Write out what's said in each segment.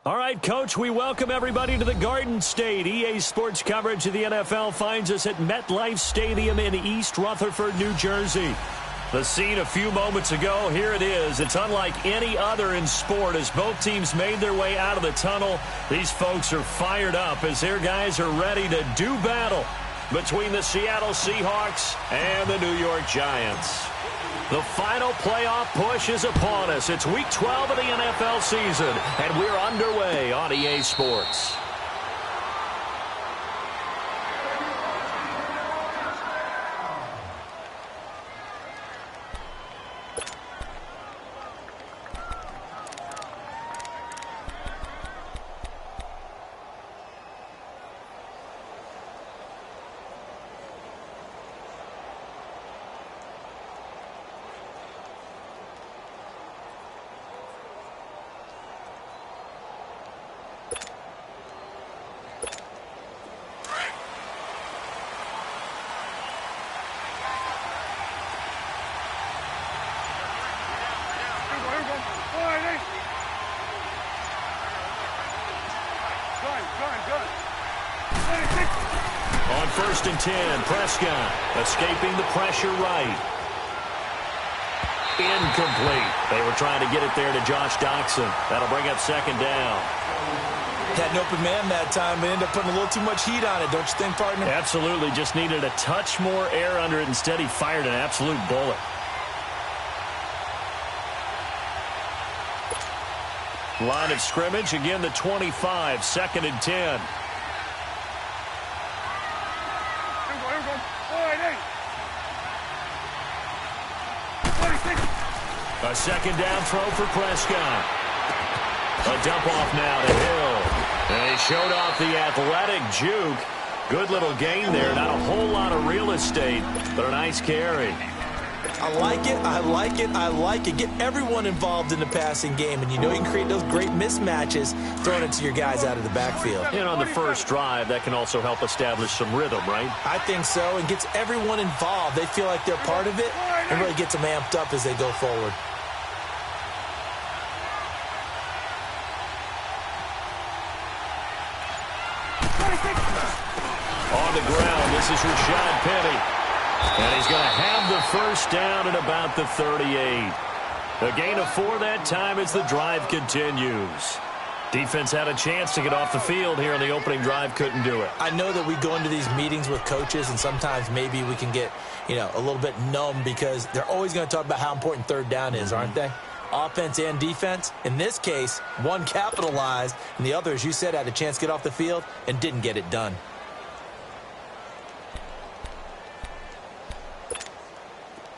All right, Coach, we welcome everybody to the Garden State. EA Sports coverage of the NFL finds us at MetLife Stadium in East Rutherford, New Jersey. The scene a few moments ago, here it is. It's unlike any other in sport as both teams made their way out of the tunnel. These folks are fired up as their guys are ready to do battle between the Seattle Seahawks and the New York Giants. The final playoff push is upon us. It's Week 12 of the NFL season, and we're underway on EA Sports. On 1st and 10, Prescott escaping the pressure right. Incomplete. They were trying to get it there to Josh Doxson. That'll bring up 2nd down. Had an open man that time, but ended up putting a little too much heat on it, don't you think, partner? Absolutely. Just needed a touch more air under it. Instead, he fired an absolute bullet. Line of scrimmage, again the 25, 2nd and 10. A 2nd down throw for Prescott. A dump off now to Hill. And he showed off the athletic juke. Good little gain there. Not a whole lot of real estate, but a nice carry. I like it, I like it, I like it. Get everyone involved in the passing game, and you know you can create those great mismatches throwing it to your guys out of the backfield. And on the first drive, that can also help establish some rhythm, right? I think so, and gets everyone involved. They feel like they're part of it, and really gets them amped up as they go forward. On the ground, this is Rashad Penny. And he's going to have the first down at about the 38. A gain of 4 that time as the drive continues. Defense had a chance to get off the field here in the opening drive, couldn't do it. I know that we go into these meetings with coaches, and sometimes maybe we can get, a little bit numb because they're always going to talk about how important third down is, aren't they? Offense and defense. In this case, one capitalized, and the other, as you said, had a chance to get off the field and didn't get it done.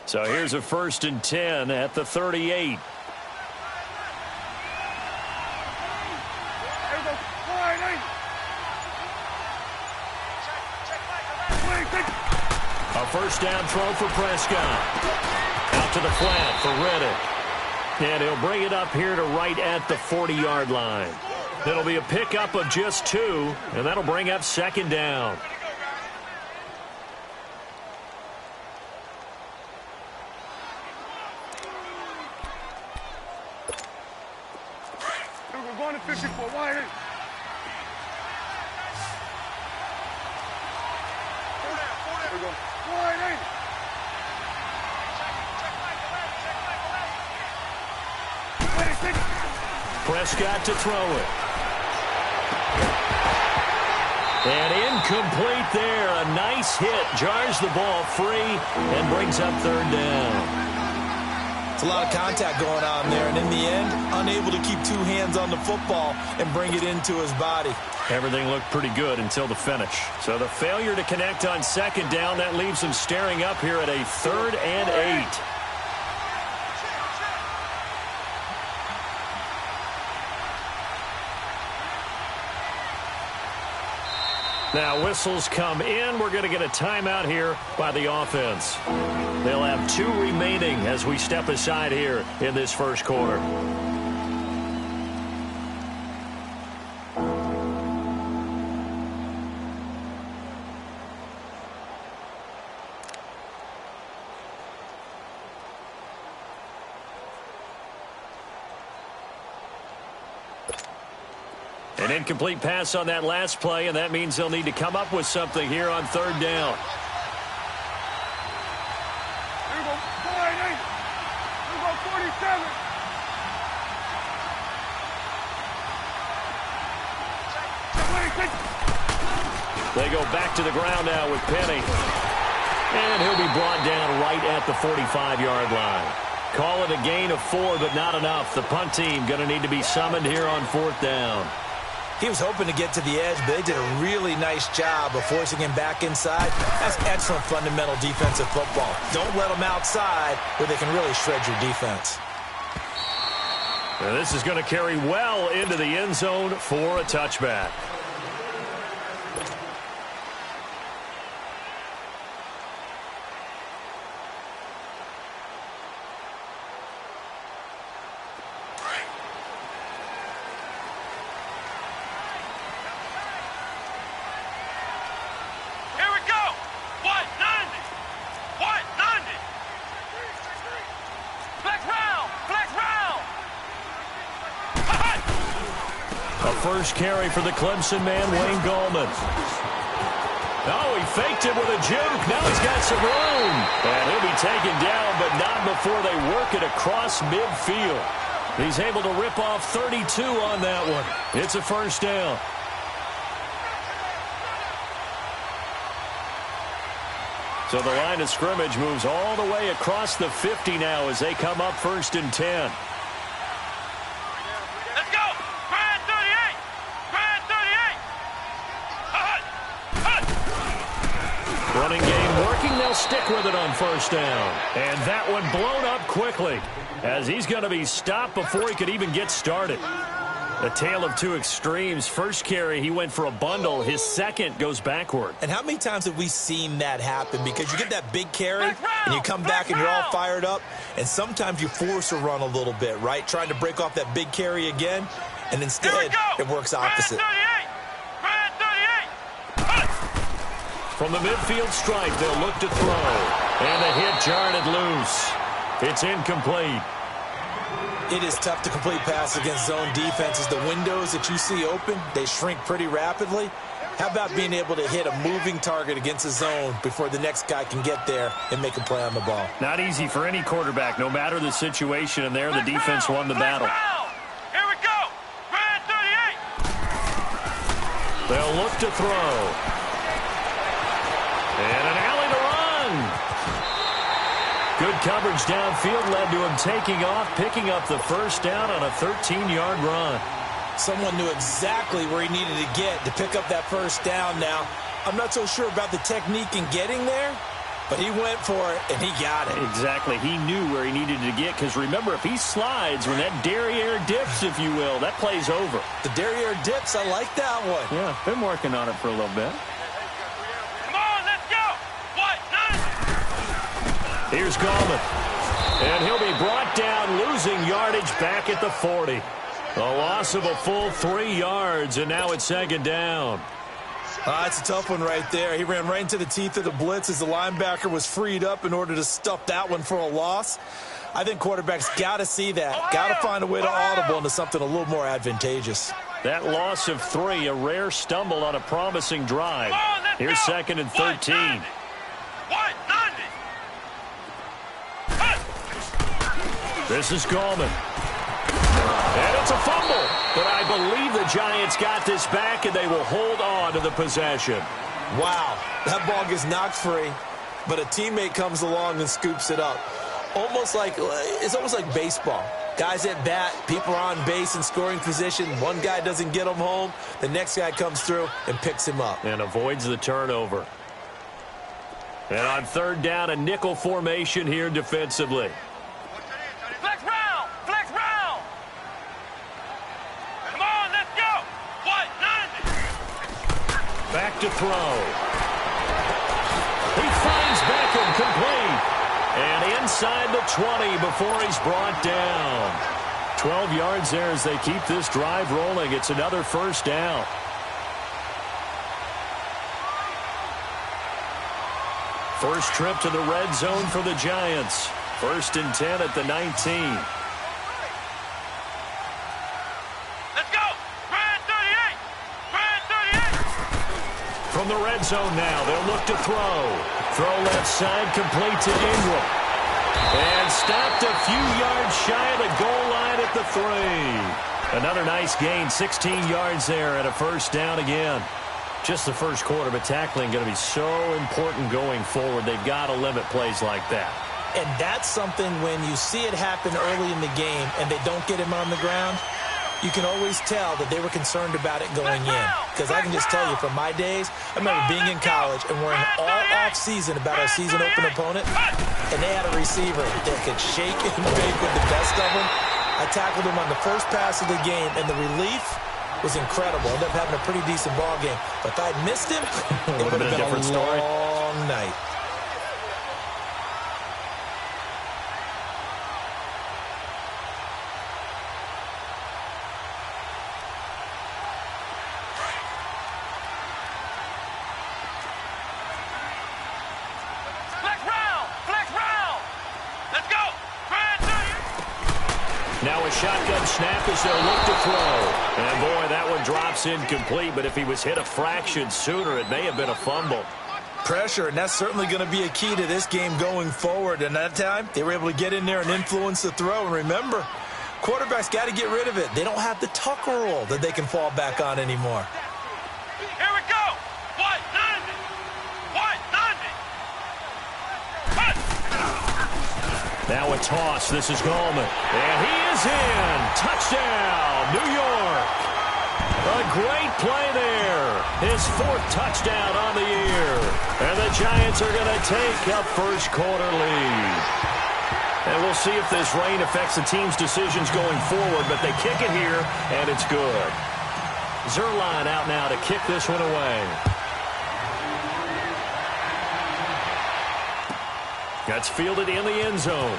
So here's a 1st and 10 at the 38. A first down throw for Prescott. Out to the flat for Reddick. And he'll bring it up here to right at the 40-yard line. It'll be a pickup of just 2, and that'll bring up 2nd down. We're going to 54 wide. Prescott to throw it. And incomplete there. A nice hit. Jars the ball free and brings up 3rd down. It's a lot of contact going on there, and in the end, unable to keep 2 hands on the football and bring it into his body. Everything looked pretty good until the finish. So the failure to connect on 2nd down, that leaves him staring up here at a 3rd and 8. Now whistles come in. We're going to get a timeout here by the offense. They'll have 2 remaining as we step aside here in this first quarter. An incomplete pass on that last play, and that means they'll need to come up with something here on 3rd down. Here we go. 47. They go back to the ground now with Penny. And he'll be brought down right at the 45-yard line. Call it a gain of 4, but not enough. The punt team going to need to be summoned here on 4th down. He was hoping to get to the edge, but they did a really nice job of forcing him back inside. That's excellent fundamental defensive football. Don't let them outside where they can really shred your defense. Now this is going to carry well into the end zone for a touchback. First carry for the Clemson man, Wayne Gallman. Oh, he faked it with a juke. Now he's got some room. And he'll be taken down, but not before they work it across midfield. He's able to rip off 32 on that one. It's a first down. So the line of scrimmage moves all the way across the 50 now as they come up 1st and 10. Running game working. They'll stick with it on 1st down. And that one blown up quickly as he's going to be stopped before he could even get started. A tale of 2 extremes. First carry, he went for a bundle. His second goes backward. And how many times have we seen that happen? Because you get that big carry, and you come back and you're all fired up, and sometimes you force a run a little bit, right? Trying to break off that big carry again, and instead it works opposite. From the midfield stripe, they'll look to throw. And the hit jarred it loose. It's incomplete. It is tough to complete pass against zone defenses. The windows that you see open, they shrink pretty rapidly. How about being able to hit a moving target against a zone before the next guy can get there and make a play on the ball? Not easy for any quarterback, no matter the situation, and there the defense won the battle. Here we go. Red 38. They'll look to throw. And an alley to run. Good coverage downfield led to him taking off, picking up the first down on a 13-yard run. Someone knew exactly where he needed to get to pick up that first down. Now, I'm not so sure about the technique in getting there, but he went for it, and he got it. Exactly. He knew where he needed to get, because remember, if he slides, when that derriere dips, if you will, that play's over. The derriere dips, I like that one. Yeah, been working on it for a little bit. Come on, let's go. What? None. Here's Gallman. And he'll be brought down, losing yardage back at the 40. A loss of a full 3 yards, and now it's second down. That's a tough one right there. He ran right into the teeth of the blitz as the linebacker was freed up in order to stuff that one for a loss. I think quarterbacks got to see that. Got to find a way to audible into something a little more advantageous. That loss of 3, a rare stumble on a promising drive. Here's second and 13. This is Gallman. And it's a fumble. But I believe the Giants got this back, and they will hold on to the possession. Wow, that ball gets knocked free, but a teammate comes along and scoops it up. It's almost like baseball. Guys at bat, people are on base in scoring position. One guy doesn't get him home. The next guy comes through and picks him up. And avoids the turnover. And on third down, a nickel formation here defensively. Flex round. Flex round. Come on, let's go. What? None. Back to throw. He finds Beckham complete. And inside the 20 before he's brought down. 12 yards there as they keep this drive rolling. It's another first down. First trip to the red zone for the Giants. 1st and 10 at the 19. Let's go. Brand 38. Brand 38. From the red zone now, they'll look to throw. Throw left side, complete to Ingram. And stopped a few yards shy of the goal line at the 3. Another nice gain, 16 yards there and a first down again. Just the first quarter, but tackling going to be so important going forward. They've got to limit plays like that. And that's something when you see it happen early in the game and they don't get him on the ground, you can always tell that they were concerned about it going in. Because I can just tell you from my days, I remember being in college and worrying all off-season about our season-open opponent, and they had a receiver that could shake and bake with the best of them. I tackled him on the first pass of the game, and the relief was incredible. Ended up having a pretty decent ball game. But if I'd missed him, it would have been a different story. long night. Now a shotgun snap as they'll look to throw. And, boy, that one drops incomplete. But if he was hit a fraction sooner, it may have been a fumble. Pressure, and that's certainly going to be a key to this game going forward. And that time, they were able to get in there and influence the throw. And remember, quarterbacks got to get rid of it. They don't have the Tucker rule that they can fall back on anymore. Here we go. What? None. What? None. What? Now a toss. This is Gallman. And he is in. Touchdown, New York. A great play there. His 4th touchdown on the year. And the Giants are going to take a first quarter lead. And we'll see if this rain affects the team's decisions going forward. But they kick it here, and it's good. Zerline out now to kick this one away. That's fielded in the end zone.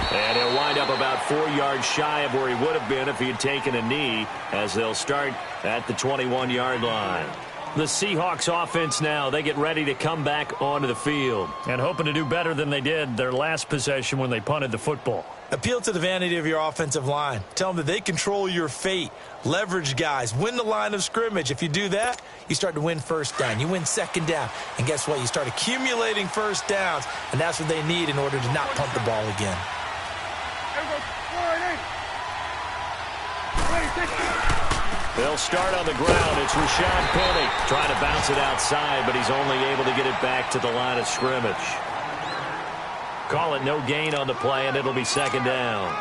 And he'll wind up about 4 yards shy of where he would have been if he had taken a knee, as they'll start at the 21-yard line. The Seahawks offense now, they get ready to come back onto the field and hoping to do better than they did their last possession when they punted the football. Appeal to the vanity of your offensive line. Tell them that they control your fate. Leverage guys. Win the line of scrimmage. If you do that, you start to win first down. You win second down. And guess what? You start accumulating first downs, and that's what they need in order to not punt the ball again. They'll start on the ground. It's Rashad Penny trying to bounce it outside, but he's only able to get it back to the line of scrimmage. Call it no gain on the play, and it'll be second down.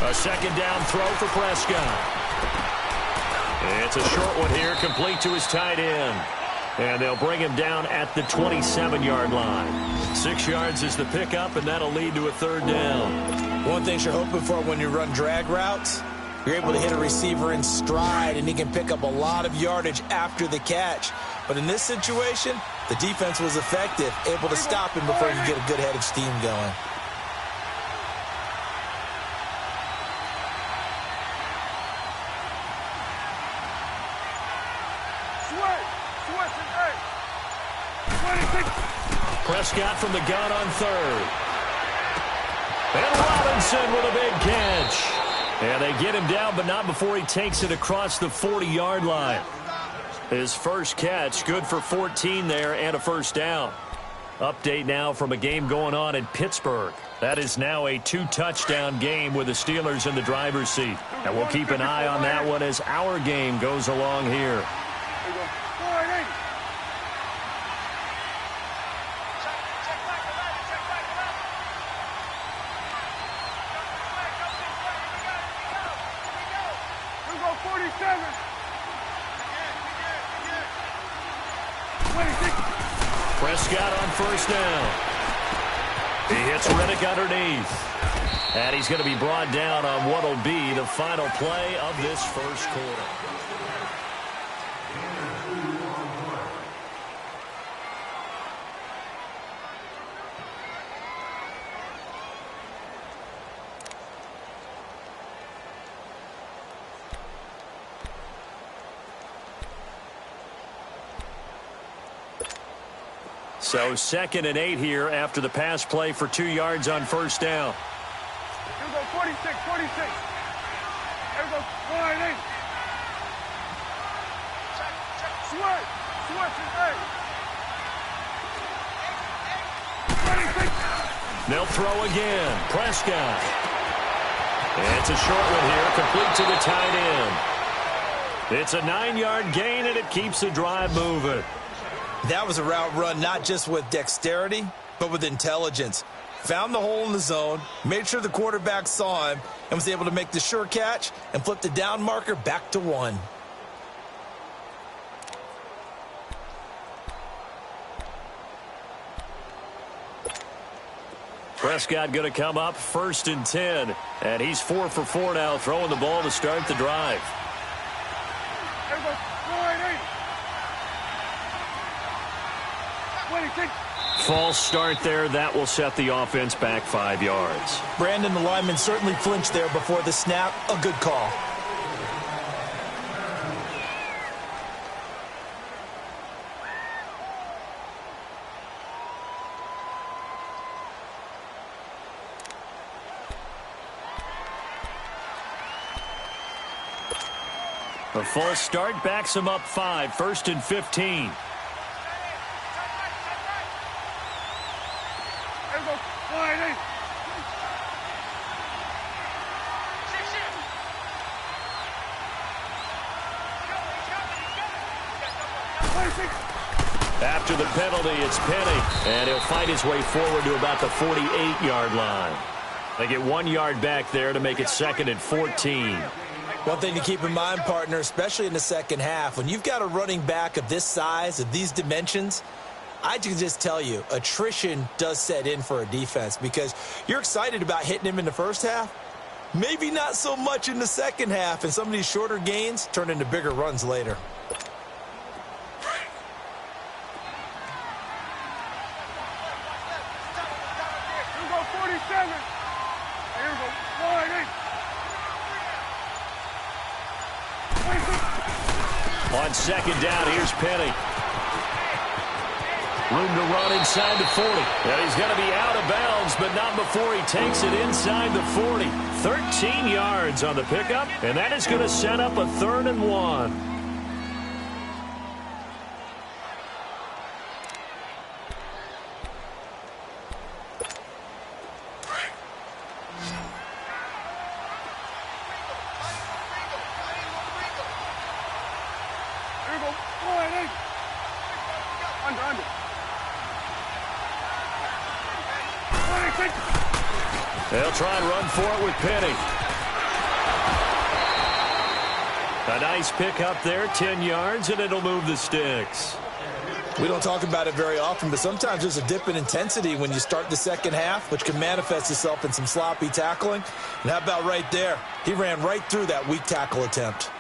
A second down throw for Prescott. It's a short one here, complete to his tight end. And they'll bring him down at the 27-yard line. 6 yards is the pickup, and that'll lead to a third down. One thing you're hoping for when you run drag routes, you're able to hit a receiver in stride, and he can pick up a lot of yardage after the catch. But in this situation, the defense was effective, able to stop him before he could get a good head of steam going. Prescott from the gun on third. And Robinson with a big catch. And they get him down, but not before he takes it across the 40-yard line. His first catch, good for 14 there and a first down. Update now from a game going on in Pittsburgh. That is now a 2-touchdown game with the Steelers in the driver's seat. And we'll keep an eye on that one as our game goes along here. Prescott on first down. He hits Riddick underneath. And he's going to be brought down on what will be the final play of this first quarter. So 2nd and 8 here after the pass play for 2 yards on first down. Here we go, 46. Here we go, 1-8. Switch is 8. They'll throw again. Prescott. It's a short one here, complete to the tight end. It's a 9-yard gain, and it keeps the drive moving. That was a route run not just with dexterity, but with intelligence. Found the hole in the zone, made sure the quarterback saw him, and was able to make the sure catch and flip the down marker back to 1. Prescott going to come up 1st and 10, and he's 4 for 4 now, throwing the ball to start the drive. Here we go, 1-8. False start there. That will set the offense back 5 yards. Brandon, the lineman certainly flinched there before the snap. A good call. A false start backs him up 5, 1st and 15. After the penalty, it's Penny, and he'll fight his way forward to about the 48-yard line. They get 1 yard back there to make it 2nd and 14. One thing to keep in mind, partner, especially in the second half, when you've got a running back of this size, of these dimensions, I can just tell you, attrition does set in for a defense because you're excited about hitting him in the first half. Maybe not so much in the second half, and some of these shorter gains turn into bigger runs later. On second down, here's Penny. Room to run inside the 40. And he's going to be out of bounds, but not before he takes it inside the 40. 13 yards on the pickup, and that is going to set up a 3rd and 1. They'll try and run for it with Penny. A nice pick up there, 10 yards, and it'll move the sticks. We don't talk about it very often, but sometimes there's a dip in intensity when you start the second half, which can manifest itself in some sloppy tackling. And how about right there? He ran right through that weak tackle attempt.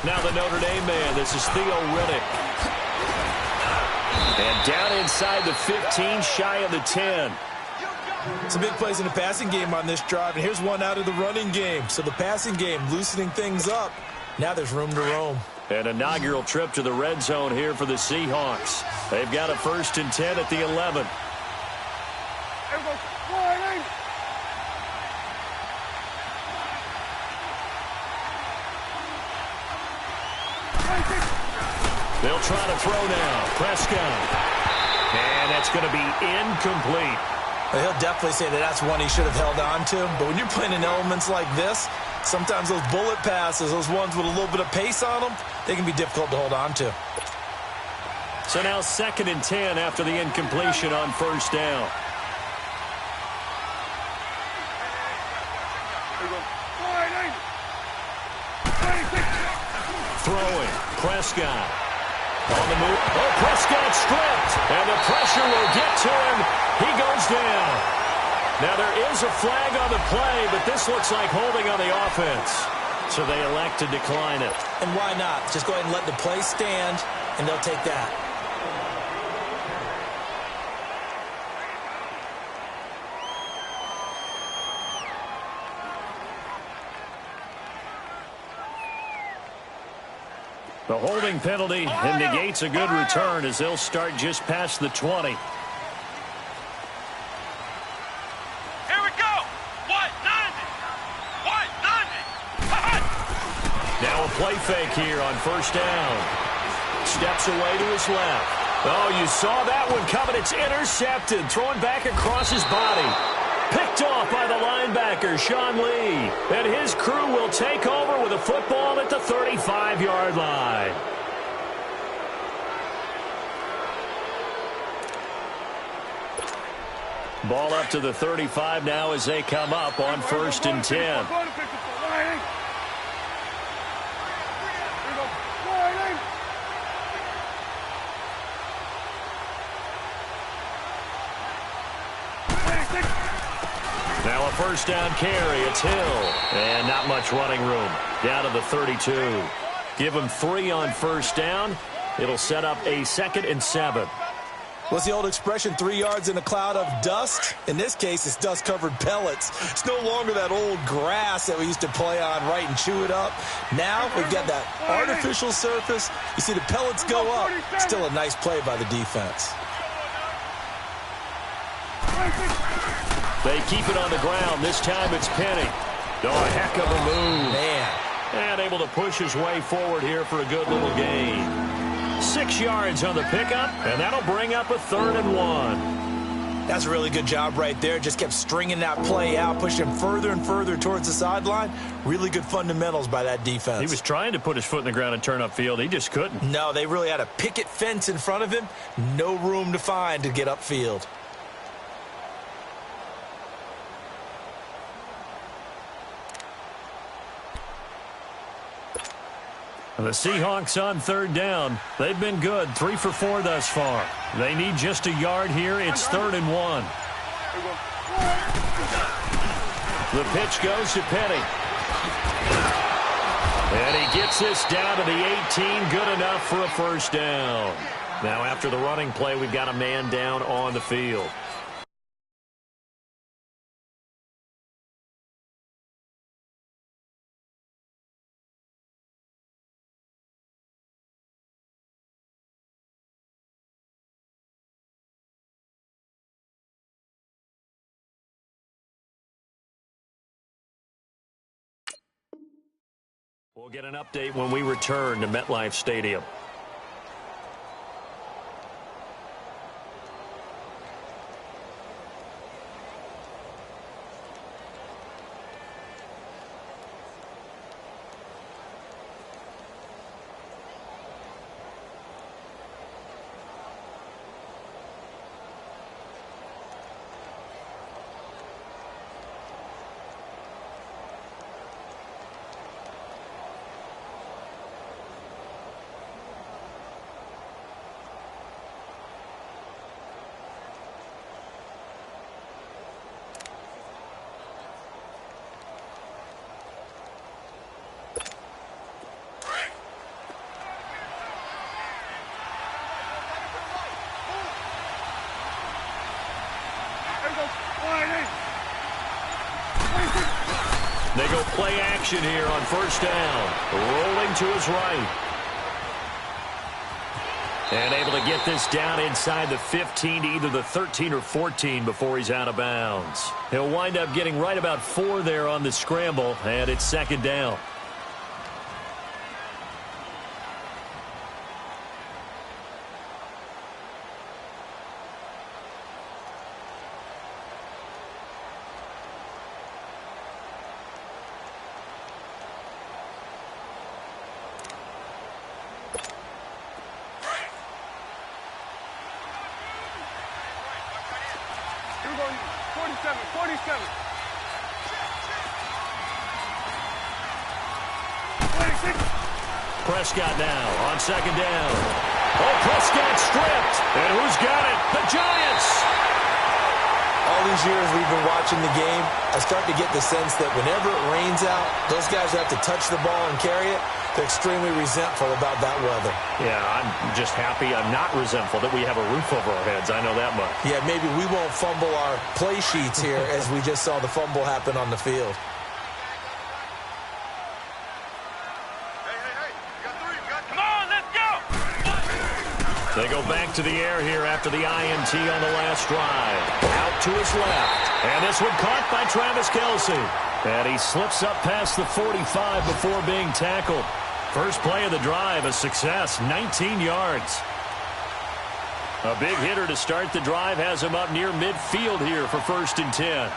Now the Notre Dame man, this is Theo Riddick. And down inside the 15, shy of the 10. Some big plays in the passing game on this drive, and here's one out of the running game. So the passing game loosening things up. Now there's room to roam. An inaugural trip to the red zone here for the Seahawks. They've got a 1st and 10 at the 11. They'll try to throw now. Prescott. And that's going to be incomplete. Well, he'll definitely say that that's one he should have held on to. But when you're playing in elements like this, sometimes those bullet passes, those ones with a little bit of pace on them, they can be difficult to hold on to. So now 2nd and 10 after the incompletion on 1st down. Throwing. Prescott. On the move. Oh, Prescott stripped. And the pressure will get to him. He goes down. Now there is a flag on the play, but this looks like holding on the offense. So they elect to decline it. And why not? Just go ahead and let the play stand, and they'll take that. The holding penalty and negates a good return as they'll start just past the 20. Here we go. What? 90. What? 90. Now a play fake here on 1st down. Steps away to his left. Oh, you saw that one coming. It's intercepted. Thrown back across his body. Picked off by the linebacker, Sean Lee. And his crew will take over with a football at the 35-yard line. Ball up to the 35 now as they come up on 1st and 10. Now a 1st down carry. It's Hill. And not much running room. Down to the 32. Give him 3 on 1st down. It'll set up a 2nd and 7. What's the old expression, 3 yards in a cloud of dust? In this case, it's dust-covered pellets. It's no longer that old grass that we used to play on, right, and chew it up. Now we've got that artificial surface. You see the pellets go up. Still a nice play by the defense. They keep it on the ground. This time it's Penny. Oh, a heck of a move. Man. And able to push his way forward here for a good little gain. 6 yards on the pickup, and that'll bring up a 3rd and 1. That's a really good job right there. Just kept stringing that play out, pushing him further and further towards the sideline. Really good fundamentals by that defense. He was trying to put his foot in the ground and turn upfield. He just couldn't. No, they really had a picket fence in front of him. No room to find to get upfield. The Seahawks on 3rd down. They've been good, 3 for 4 thus far. They need just a yard here. It's 3rd and 1. The pitch goes to Penny. And he gets this down to the 18, good enough for a first down. Now after the running play, we've got a man down on the field. We'll get an update when we return to MetLife Stadium. They go play action here on first down. Rolling to his right. And able to get this down inside the 15 to either the 13 or 14 before he's out of bounds. He'll wind up getting right about 4 there on the scramble, and it's second down. Prescott now on second down. Oh, Prescott stripped. And who's got it? The Giants. All these years we've been watching the game, I start to get the sense that whenever it rains out, those guys who have to touch the ball and carry it, they're extremely resentful about that weather. Yeah, I'm just happy I'm not resentful that we have a roof over our heads. I know that much. Yeah, maybe we won't fumble our play sheets here as we just saw the fumble happen on the field. They go back to the air here after the INT on the last drive. Out to his left. And this one caught by Travis Kelce. And he slips up past the 45 before being tackled. First play of the drive, a success, 19 yards. A big hitter to start the drive has him up near midfield here for 1st and 10.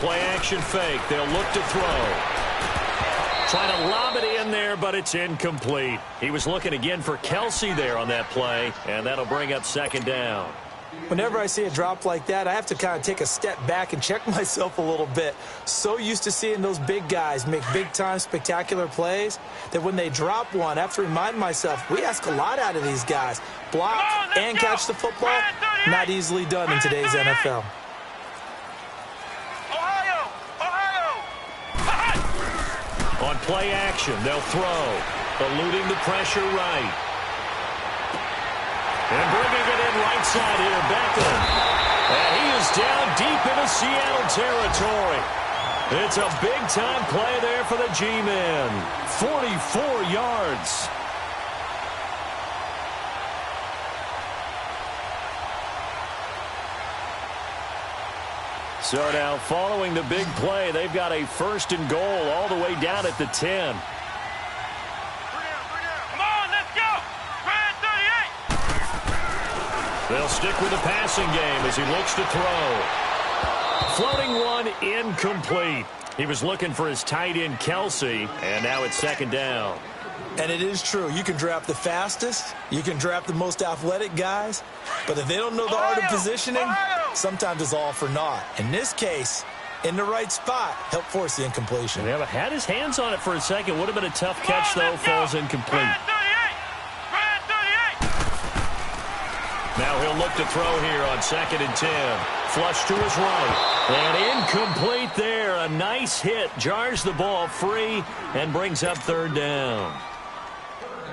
Play-action fake. They'll look to throw. Trying to lob it in there, but it's incomplete. He was looking again for Kelce there on that play, and that'll bring up second down. Whenever I see a drop like that, I have to kind of take a step back and check myself a little bit. So used to seeing those big guys make big-time spectacular plays that when they drop one, I have to remind myself, we ask a lot out of these guys. Block and catch the football, not easily done in today's NFL. On play action, they'll throw. Eluding the pressure right. And bringing it in right side here, Beckham. And he is down deep into Seattle territory. It's a big-time play there for the G-men. 44 yards. So now, following the big play, they've got a 1st and goal all the way down at the 10. Come on, let's go. Brad 38. They'll stick with the passing game as he looks to throw. Floating one, incomplete. He was looking for his tight end, Kelce, and now it's second down. And it is true. You can draft the fastest. You can draft the most athletic guys. But if they don't know the art of positioning, sometimes it's all for naught. In this case, in the right spot, help force the incompletion. Yeah, but had his hands on it for a second. Would have been a tough catch, though. Falls incomplete. Now he'll look to throw here on 2nd and 10. Flush to his right. And incomplete there. A nice hit. Jars the ball free and brings up 3rd down.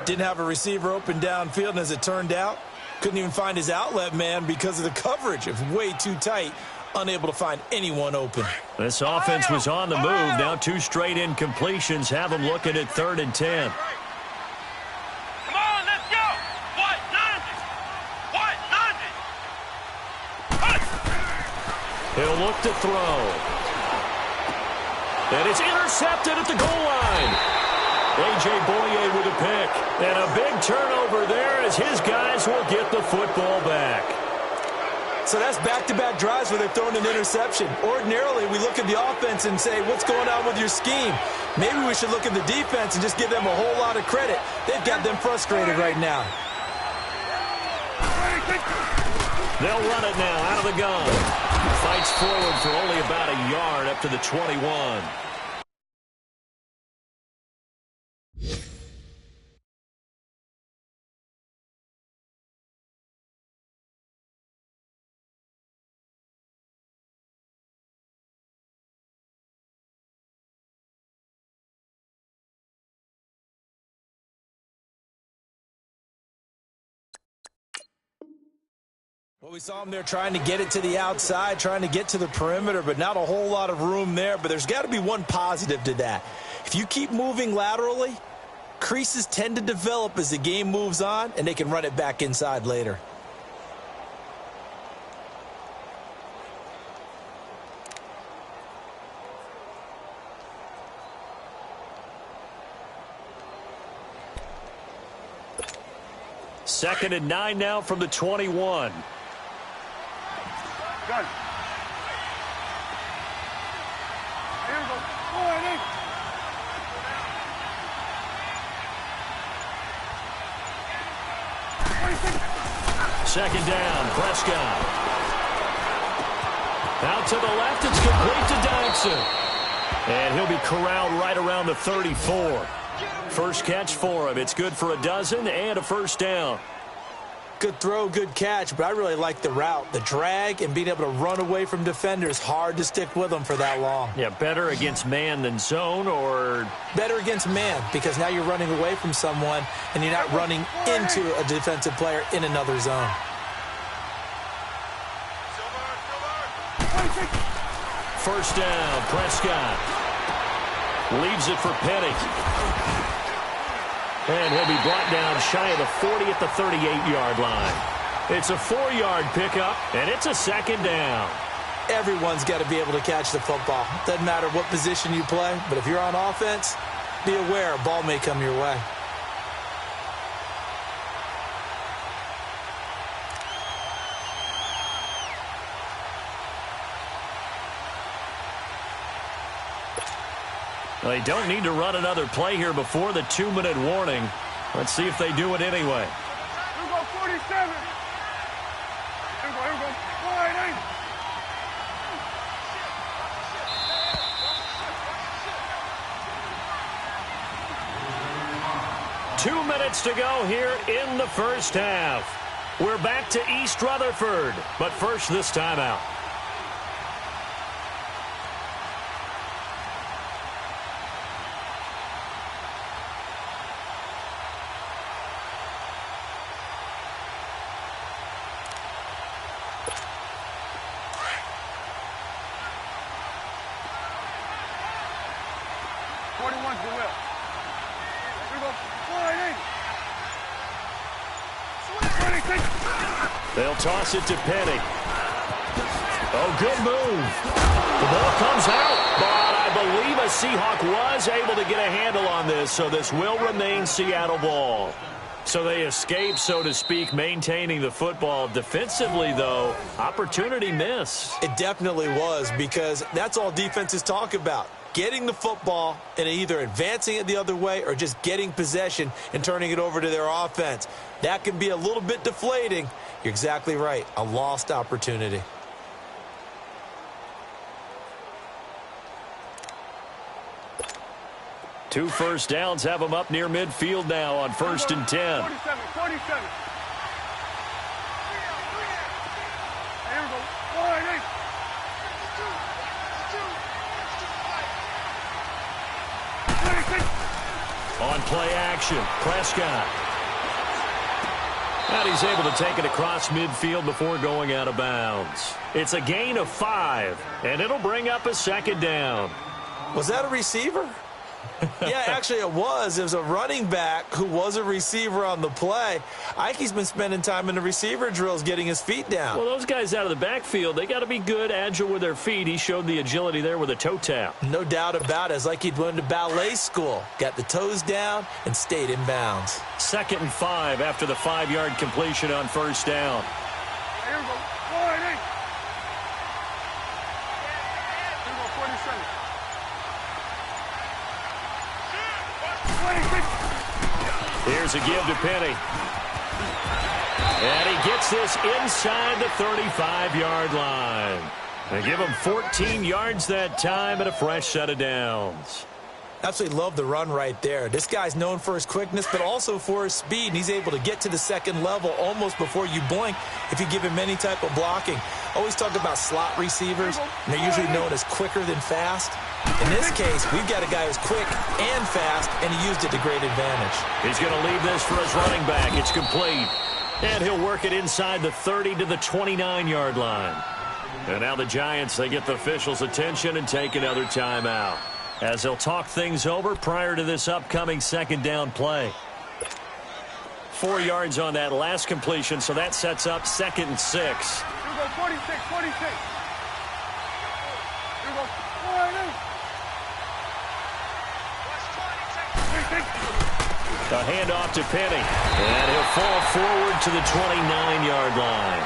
Didn't have a receiver open downfield, and as it turned out, couldn't even find his outlet man because of the coverage. It was way too tight. Unable to find anyone open. This offense was on the move. Now 2 straight incompletions have them looking at 3rd and 10. Come on, let's go. White, 90. White, 90. He'll look to throw. And it's intercepted at the goal line. A.J. Boye with a pick. And a big turnover there as his guys will get the football back. So that's back-to-back drives where they've thrown an interception. Ordinarily, we look at the offense and say, what's going on with your scheme? Maybe we should look at the defense and just give them a whole lot of credit. They've got them frustrated right now. They'll run it now out of the gun. Fights forward for only about a yard up to the 21. Well, we saw him there trying to get it to the outside, trying to get to the perimeter, but not a whole lot of room there. But there's got to be one positive to that. If you keep moving laterally, creases tend to develop as the game moves on, and they can run it back inside later. Second and 9 now from the 21. Gun. Here we go. Boy, hey. Second down, Prescott. Out to the left, it's complete to Dodson. And he'll be corralled right around the 34. First catch for him. It's good for a dozen and a first down. Good throw, good catch, but I really like the route. The drag and being able to run away from defenders, hard to stick with them for that long. Yeah, better against man than zone, or? Better against man, because now you're running away from someone and you're not running into a defensive player in another zone. First down, Prescott. Leaves it for Petty. And he'll be brought down shy of the 40 at the 38-yard line. It's a 4-yard pickup, and it's a second down. Everyone's got to be able to catch the football. Doesn't matter what position you play, but if you're on offense, be aware a ball may come your way. They don't need to run another play here before the 2-minute warning. Let's see if they do it anyway. Here we go, 47. Here we go. Boy, hey. 2 minutes to go here in the first half. We're back to East Rutherford, but first this timeout. They'll toss it to Petty. Oh, good move. The ball comes out, but I believe a Seahawk was able to get a handle on this, so this will remain Seattle ball. So they escape, so to speak, maintaining the football. Defensively, though, opportunity miss. It definitely was, because that's all defenses talk about. Getting the football and either advancing it the other way or just getting possession and turning it over to their offense. That can be a little bit deflating. You're exactly right. A lost opportunity. Two first downs have them up near midfield now on 1st and 10. 47. On play action, Prescott. And he's able to take it across midfield before going out of bounds. It's a gain of 5, and it'll bring up a second down. Was that a receiver? Yeah, actually it was. It was a running back who was a receiver on the play. Ike's been spending time in the receiver drills getting his feet down. Well, those guys out of the backfield, they got to be good, agile with their feet. He showed the agility there with a toe tap. No doubt about it. It's like he'd went to ballet school. Got the toes down and stayed in bounds. 2nd and 5 after the 5-yard completion on first down. Here we go. 48. Here we go, 47. 26. Here's a give to Penny. And he gets this inside the 35-yard line. They give him 14 yards that time and a fresh set of downs. Absolutely love the run right there. This guy's known for his quickness, but also for his speed, and he's able to get to the second level almost before you blink if you give him any type of blocking. Always talk about slot receivers, and they're usually known as quicker than fast. In this case, we've got a guy who's quick and fast, and he used it to great advantage. He's going to leave this for his running back. It's complete. And he'll work it inside the 30 to the 29-yard line. And now the Giants, they get the officials' attention and take another timeout, as they'll talk things over prior to this upcoming second down play. 4 yards on that last completion, so that sets up 2nd and 6. Here we go, 46, 46. Here we go, 48. A handoff to Penny, and he'll fall forward to the 29-yard line.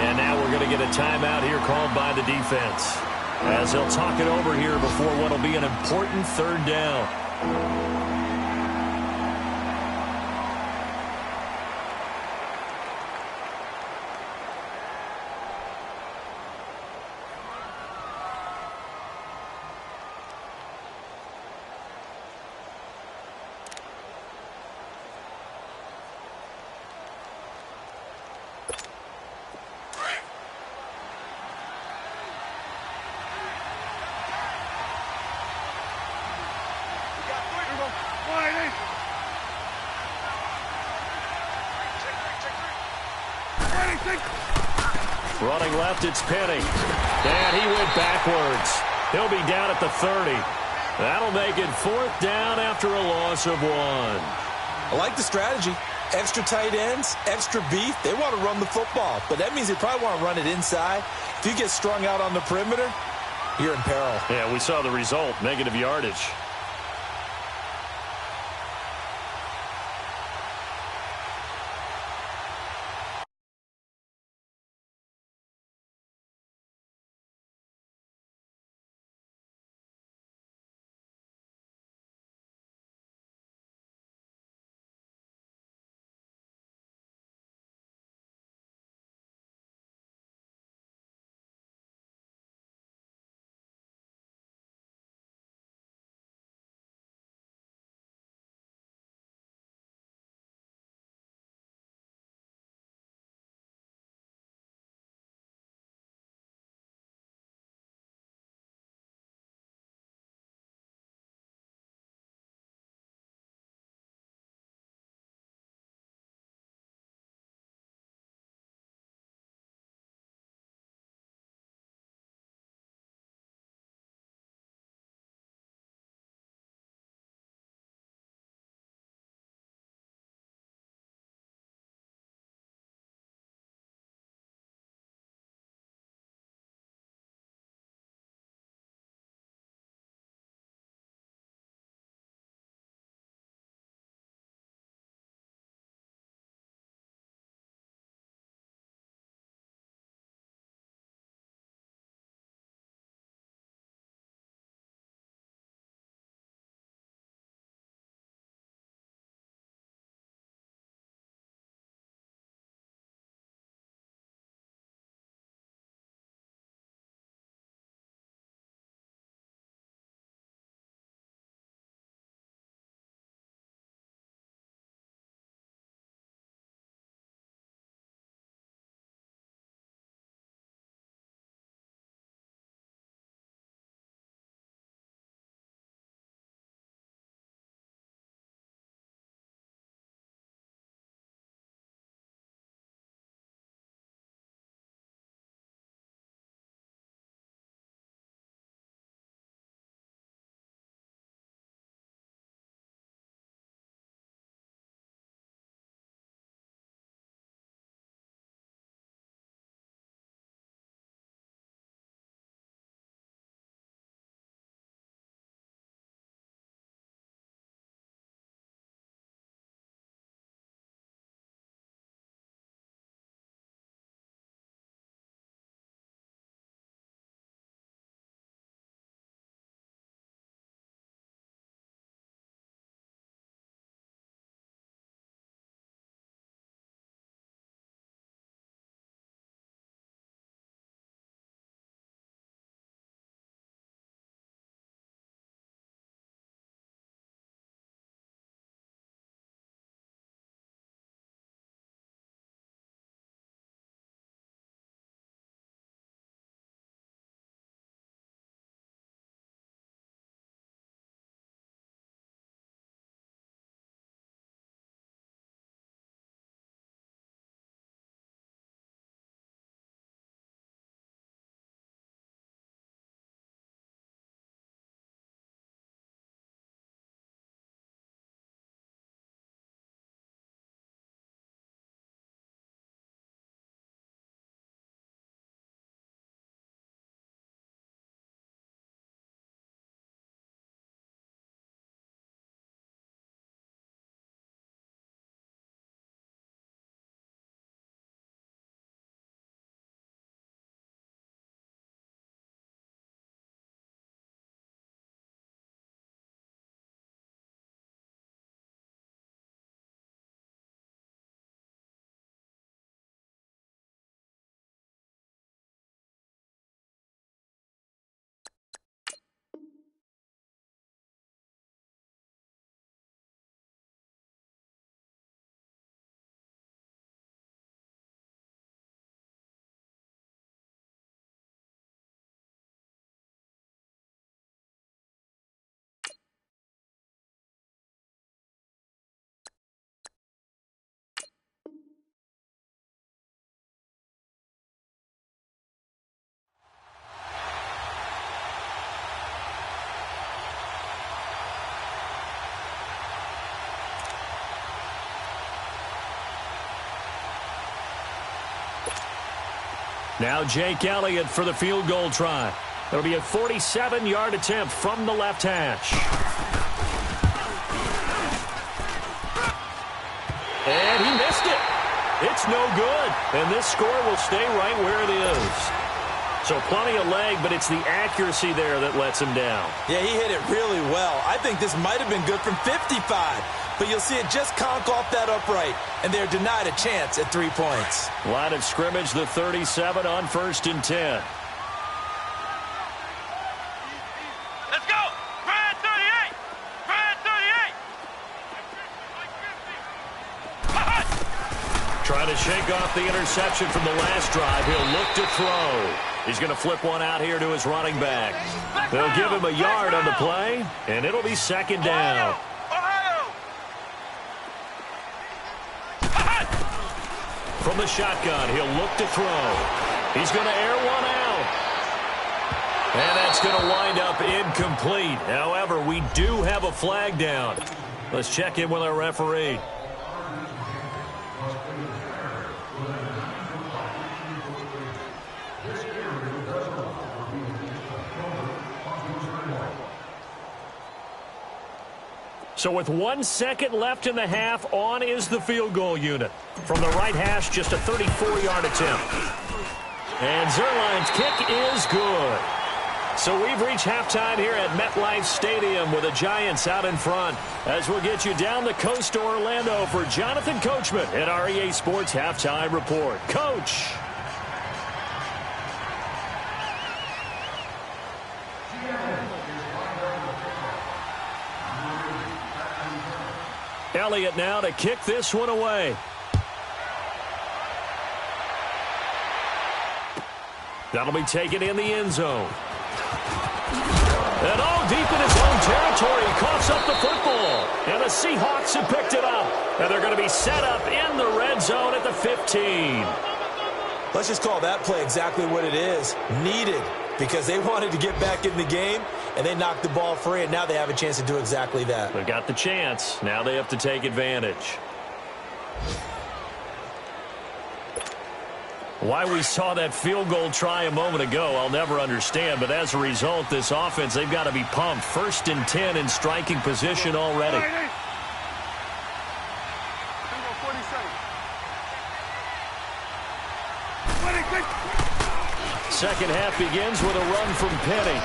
And now we're going to get a timeout here called by the defense, as they'll talk it over here before what will be an important third down. Running left, it's Penny. And he went backwards. He'll be down at the 30. That'll make it 4th down after a loss of 1. I like the strategy. Extra tight ends, extra beef. They want to run the football, but that means they probably want to run it inside. If you get strung out on the perimeter, you're in peril. Yeah, we saw the result, negative yardage. Now Jake Elliott for the field goal try. It'll be a 47-yard attempt from the left hash. And he missed it. It's no good. And this score will stay right where it is. So plenty of leg, but it's the accuracy there that lets him down. Yeah, he hit it really well. I think this might have been good from 55. But you'll see it just conk off that upright. And they're denied a chance at 3 points. Line of scrimmage, the 37 on 1st and 10. Let's go! Brad 38! Brad 38! Trying to shake off the interception from the last drive. He'll look to throw. He's going to flip one out here to his running back. They'll give him a yard on the play, and it'll be 2nd down. From the shotgun, he'll look to throw. He's going to air one out. And that's going to wind up incomplete. However, we do have a flag down. Let's check in with our referee. So with 1 second left in the half, on is the field goal unit. From the right hash, just a 34-yard attempt. And Zerline's kick is good. So we've reached halftime here at MetLife Stadium with the Giants out in front. As we'll get you down the coast to Orlando for Jonathan Coachman at our EA Sports Halftime Report. Coach. Elliott now to kick this one away. That'll be taken in the end zone. And all deep in his own territory, he coughs up the football. And the Seahawks have picked it up. And they're going to be set up in the red zone at the 15. Let's just call that play exactly what it is. Needed, because they wanted to get back in the game, and they knocked the ball free, and now they have a chance to do exactly that. They've got the chance. Now they have to take advantage. Why we saw that field goal try a moment ago, I'll never understand. But as a result, this offense, they've got to be pumped. 1st and 10 in striking position already. Second half begins with a run from Penny.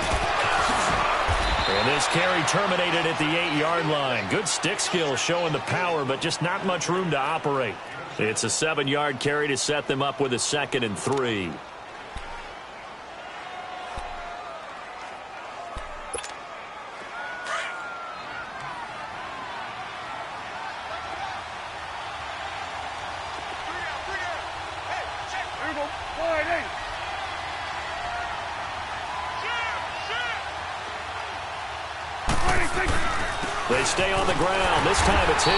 And this carry terminated at the 8-yard line. Good stick skill showing the power, but just not much room to operate. It's a 7-yard carry to set them up with a 2nd and 3. They stay on the ground. This time it's Hill.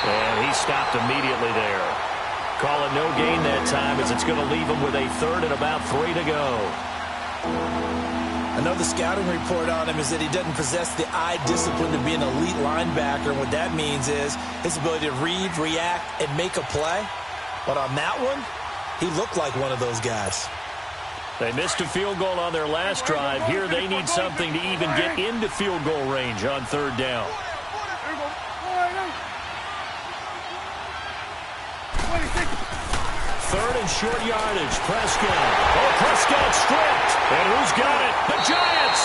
And he stopped immediately there. Call it no gain that time as it's going to leave him with a 3rd and about 3 to go. I know the scouting report on him is that he doesn't possess the eye discipline to be an elite linebacker. And what that means is his ability to read, react, and make a play. But on that one, he looked like one of those guys. They missed a field goal on their last drive. Here they need something to even get into field goal range on 3rd down. 3rd and short yardage. Prescott. Oh, Prescott stripped. And who's got it? The Giants.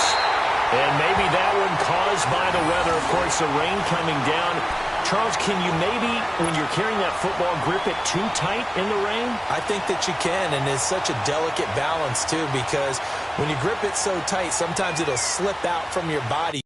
And maybe that one caused by the weather. Of course, the rain coming down. Charles, can you maybe, when you're carrying that football, grip it too tight in the rain? I think that you can, and it's such a delicate balance, too, because when you grip it so tight, sometimes it'll slip out from your body.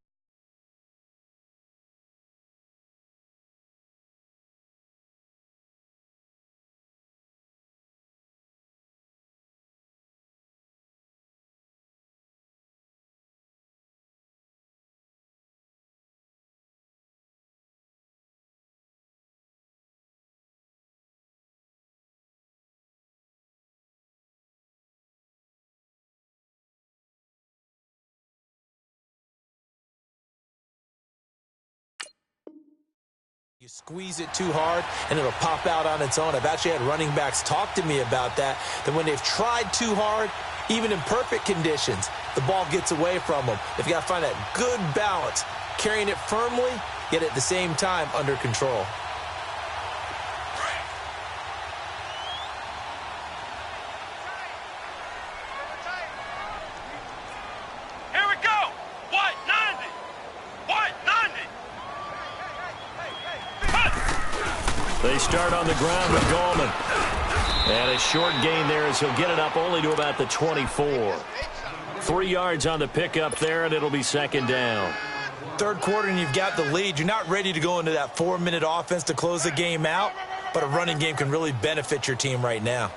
Squeeze it too hard, and it'll pop out on its own. I've actually had running backs talk to me about that when they've tried too hard, even in perfect conditions, the ball gets away from them. They've got to find that good balance, carrying it firmly, yet at the same time under control. Here we go. What? 90. What? 90. They start on the ground with Gallman. And a short gain there as he'll get it up only to about the 24. 3 yards on the pickup there, and it'll be second down. Third quarter, and you've got the lead. You're not ready to go into that 4-minute offense to close the game out, but a running game can really benefit your team right now.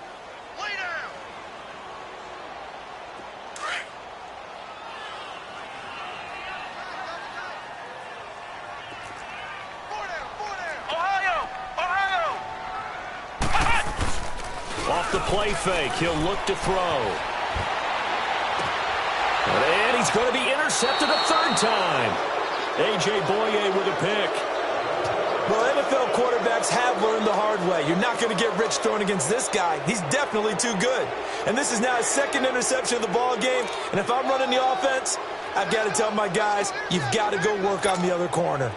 Off the play fake, he'll look to throw. And he's going to be intercepted a third time. A.J. Boye with a pick. Well, NFL quarterbacks have learned the hard way. You're not going to get rich throwing against this guy. He's definitely too good. And this is now his second interception of the ball game. And if I'm running the offense, I've got to tell my guys, you've got to go work on the other corner.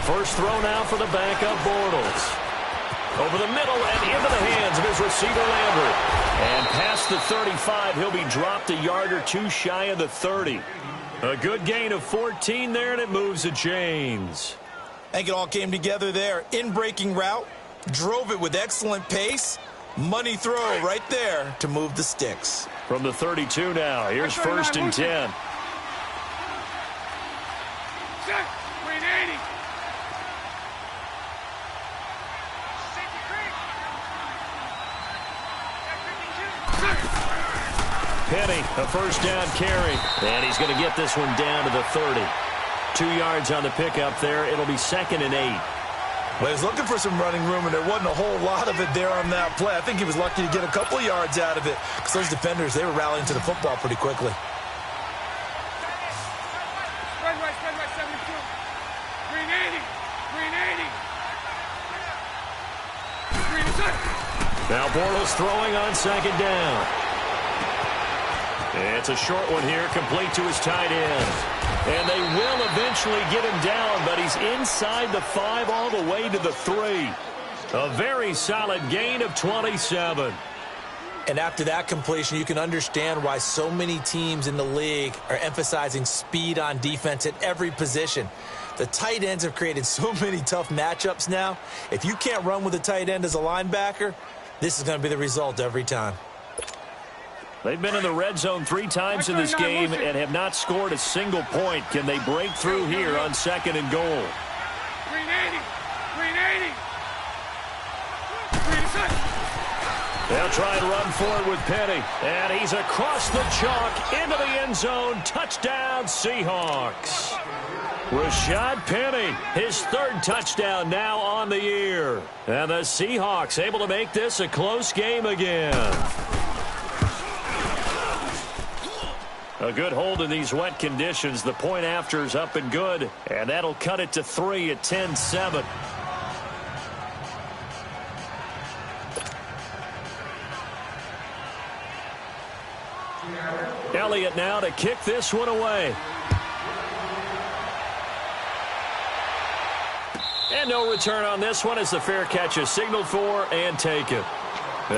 First throw now for the backup Bortles. Over the middle and into the hands of his receiver Lambert. And past the 35, he'll be dropped a yard or two shy of the 30. A good gain of 14 there, and it moves the chains. I think it all came together there. In-breaking route, drove it with excellent pace. Money throw right there to move the sticks. From the 32 now, here's first and 10. Penny, a first down carry. And he's going to get this one down to the 30. 2 yards on the pickup there. It'll be second and 8. Well, he was looking for some running room, and there wasn't a whole lot of it there on that play. I think he was lucky to get a couple of yards out of it because those defenders, they were rallying to the football pretty quickly. Spread right, 72. Green 80. Now Bortles throwing on second down. It's a short one here, complete to his tight end. And they will eventually get him down, but he's inside the 5 all the way to the 3. A very solid gain of 27. And after that completion, you can understand why so many teams in the league are emphasizing speed on defense at every position. The tight ends have created so many tough matchups now. If you can't run with a tight end as a linebacker, this is going to be the result every time. They've been in the red zone 3 times in this game and have not scored a single point. Can they break through here on second and goal? Green 80. They'll try and run forward with Penny. And he's across the chalk into the end zone. Touchdown, Seahawks. Rashad Penny, his 3rd touchdown now on the year. And the Seahawks able to make this a close game again. A good hold in these wet conditions. The point after is up and good. And that'll cut it to 3 at 10-7. Elliott now to kick this one away. And no return on this one as the fair catch is signaled for and taken.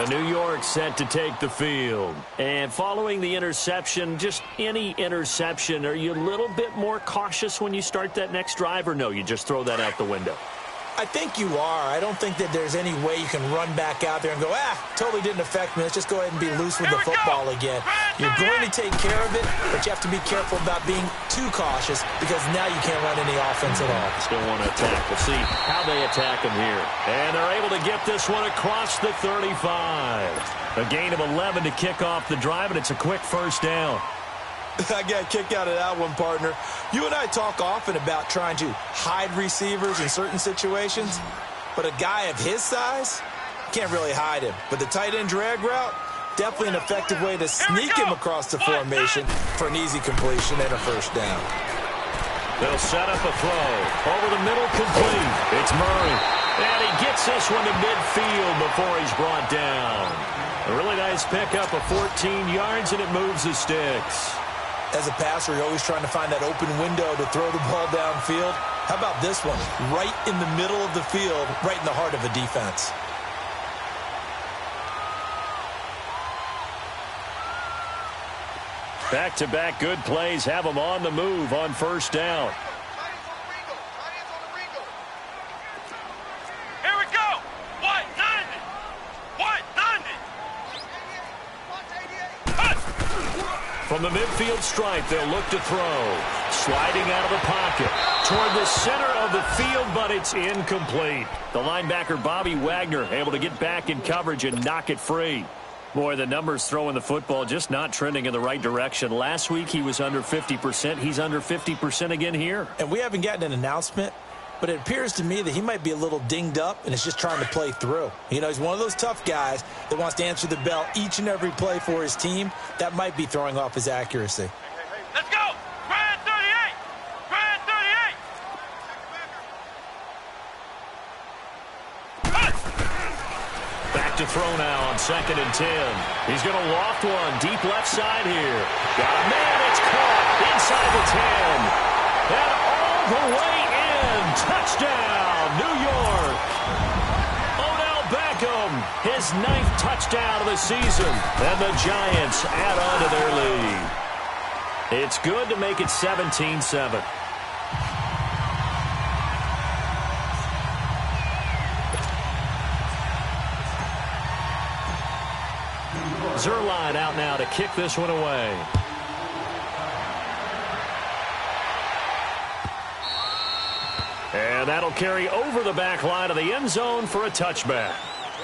New York set to take the field. And following the interception, just any interception, are you a little bit more cautious when you start that next drive, or no, you just throw that out the window? I think you are. I don't think that there's any way you can run back out there and go, totally didn't affect me. Let's just go ahead and be loose with the football again. You're going to take care of it, but you have to be careful about being too cautious because now you can't run any offense at all. Still want to attack. We'll see how they attack him here. And they're able to get this one across the 35. A gain of 11 to kick off the drive, and it's a quick first down. I got kicked out of that one, partner. You and I talk often about trying to hide receivers in certain situations, but a guy of his size can't really hide him. But the tight end drag route, definitely an effective way to sneak him across the formation for an easy completion and a first down. They'll set up a throw. Over the middle, complete. It's Murray. And he gets this one to midfield before he's brought down. A really nice pickup of 14 yards, and it moves the sticks. As a passer, you're always trying to find that open window to throw the ball downfield. How about this one? Right in the middle of the field, right in the heart of a defense. Back-to-back good plays have them on the move on first down. Here we go. What? 90. What? 90. From the midfield stripe, they'll look to throw. Sliding out of the pocket toward the center of the field, but it's incomplete. The linebacker, Bobby Wagner, able to get back in coverage and knock it free. Boy, the numbers throwing the football just not trending in the right direction. Last week, he was under 50%. He's under 50% again here. And we haven't gotten an announcement, but it appears to me that he might be a little dinged up and is just trying to play through. You know, he's one of those tough guys that wants to answer the bell each and every play for his team. That might be throwing off his accuracy. Let's go. Grand 38. Grand 38. Back to throw now on 2nd and 10. He's going to loft one deep left side here. Got a man. It's caught inside the 10. And all the way in. Touchdown, New York. Odell Beckham, his 9th touchdown of the season. And the Giants add on to their lead. It's good to make it 17-7. Zerline out now to kick this one away. And that'll carry over the back line of the end zone for a touchback.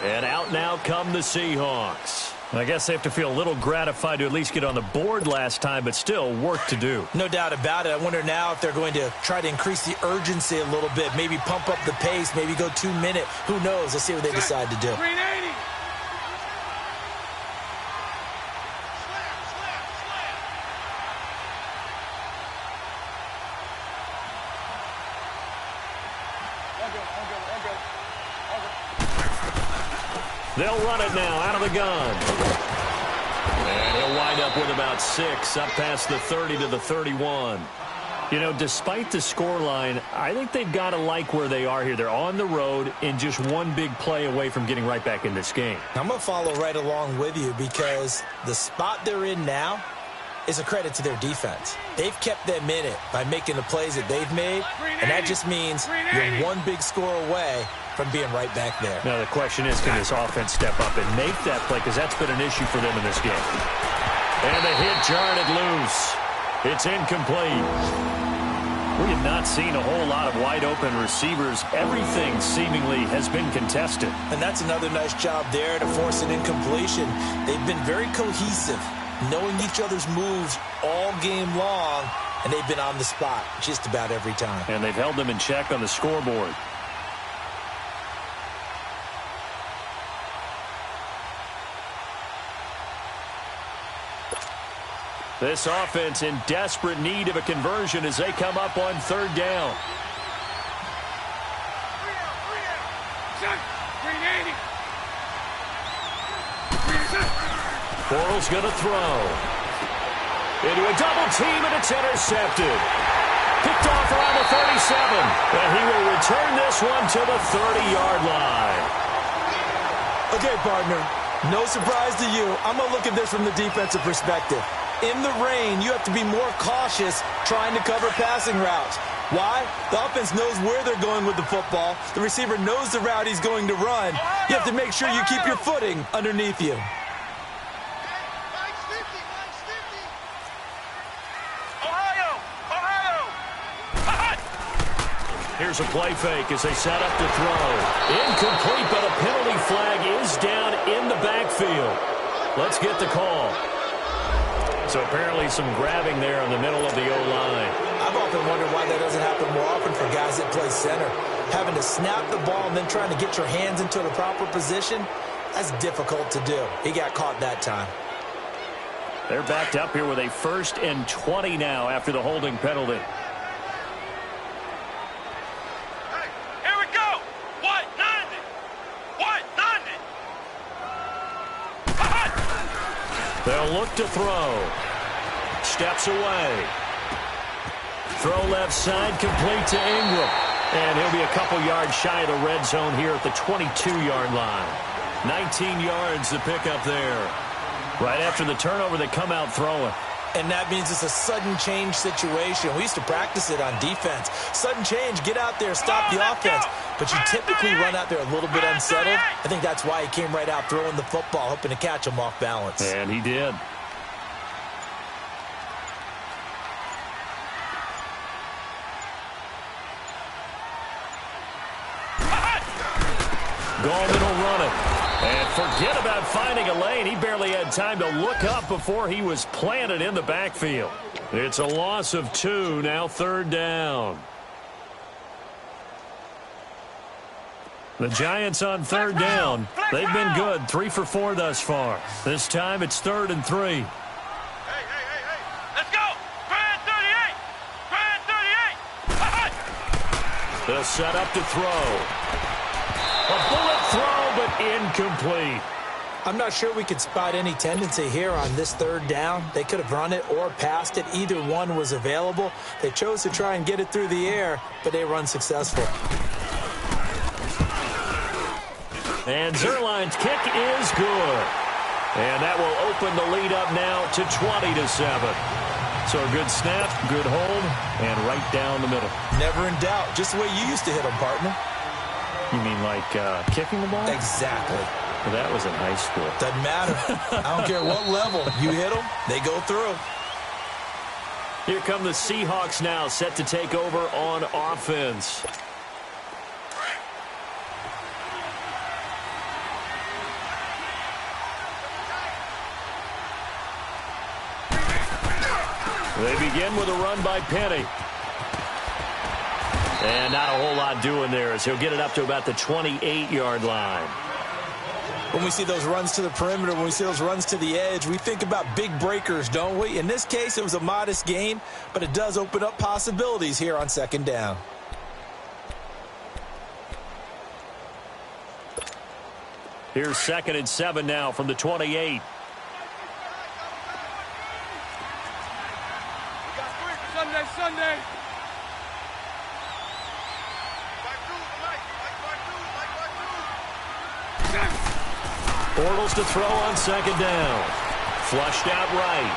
And out now come the Seahawks. I guess they have to feel a little gratified to at least get on the board last time, but still work to do. No doubt about it. I wonder now if they're going to try to increase the urgency a little bit, maybe pump up the pace, maybe go 2 minute. Who knows? Let's see what they decide to do. 380. They'll run it now out of the gun. And he'll wind up with about 6 up past the 30 to the 31. You know, despite the scoreline, I think they've got to like where they are here. They're on the road and just one big play away from getting right back in this game. I'm going to follow right along with you because the spot they're in now is a credit to their defense. They've kept them in it by making the plays that they've made, and that just means you're one big score away from being right back there. Now the question is, can this offense step up and make that play? Because that's been an issue for them in this game. And the hit jarred it loose. It's incomplete. We have not seen a whole lot of wide open receivers. Everything seemingly has been contested. And that's another nice job there to force an incompletion. They've been very cohesive, knowing each other's moves all game long, and they've been on the spot just about every time. And they've held them in check on the scoreboard. This offense in desperate need of a conversion as they come up on 3rd down. 380. Bortles going to throw. Into a double team, and it's intercepted. Picked off around the 37. And he will return this one to the 30-yard line. Okay, partner, no surprise to you. I'm going to look at this from the defensive perspective. In the rain, you have to be more cautious trying to cover passing routes. Why? The offense knows where they're going with the football. The receiver knows the route he's going to run. You have to make sure you keep your footing underneath you. Here's a play fake as they set up to throw. Incomplete, but a penalty flag is down in the backfield. Let's get the call. So apparently some grabbing there in the middle of the O-line. I've often wondered why that doesn't happen more often for guys that play center. Having to snap the ball and then trying to get your hands into the proper position, that's difficult to do. He got caught that time. They're backed up here with a 1st and 20 now after the holding penalty. Here we go. What? 90. What? 90. They'll look to throw. Steps away. Throw left side, complete to Ingram. And he'll be a couple yards shy of the red zone here at the 22-yard line. 19 yards to pick up there. Right after the turnover, they come out throwing. And that means it's a sudden change situation. We used to practice it on defense. Sudden change, get out there, stop the offense. But you typically run out there a little bit unsettled. I think that's why he came right out throwing the football, hoping to catch him off balance. And he did. Gallman will run it. And forget about finding a lane. He barely had time to look up before he was planted in the backfield. It's a loss of 2, now 3rd down. The Giants on 3rd down. They've been good, 3 for 4 thus far. This time it's 3rd and 3. Hey. Let's go. Grand 38. Grand 38. They'll set up to throw. A bullet throw, but incomplete. I'm not sure we could spot any tendency here on this 3rd down. They could have run it or passed it. Either one was available. They chose to try and get it through the air, but they were unsuccessful. And Zerline's kick is good. And that will open the lead up now to 20-7. So a good snap, good hold, and right down the middle. Never in doubt. Just the way you used to hit them, partner. You mean like kicking the ball? Exactly. Well, that was in high school. Doesn't matter. I don't care what level. You hit them, they go through. Here come the Seahawks now, set to take over on offense. They begin with a run by Penny. And not a whole lot doing there as he'll get it up to about the 28-yard line. When we see those runs to the perimeter, when we see those runs to the edge, we think about big breakers, don't we? In this case, it was a modest gain, but it does open up possibilities here on 2nd down. Here's 2nd and 7 now from the 28. Sunday. Bortles to throw on 2nd down. Flushed out right.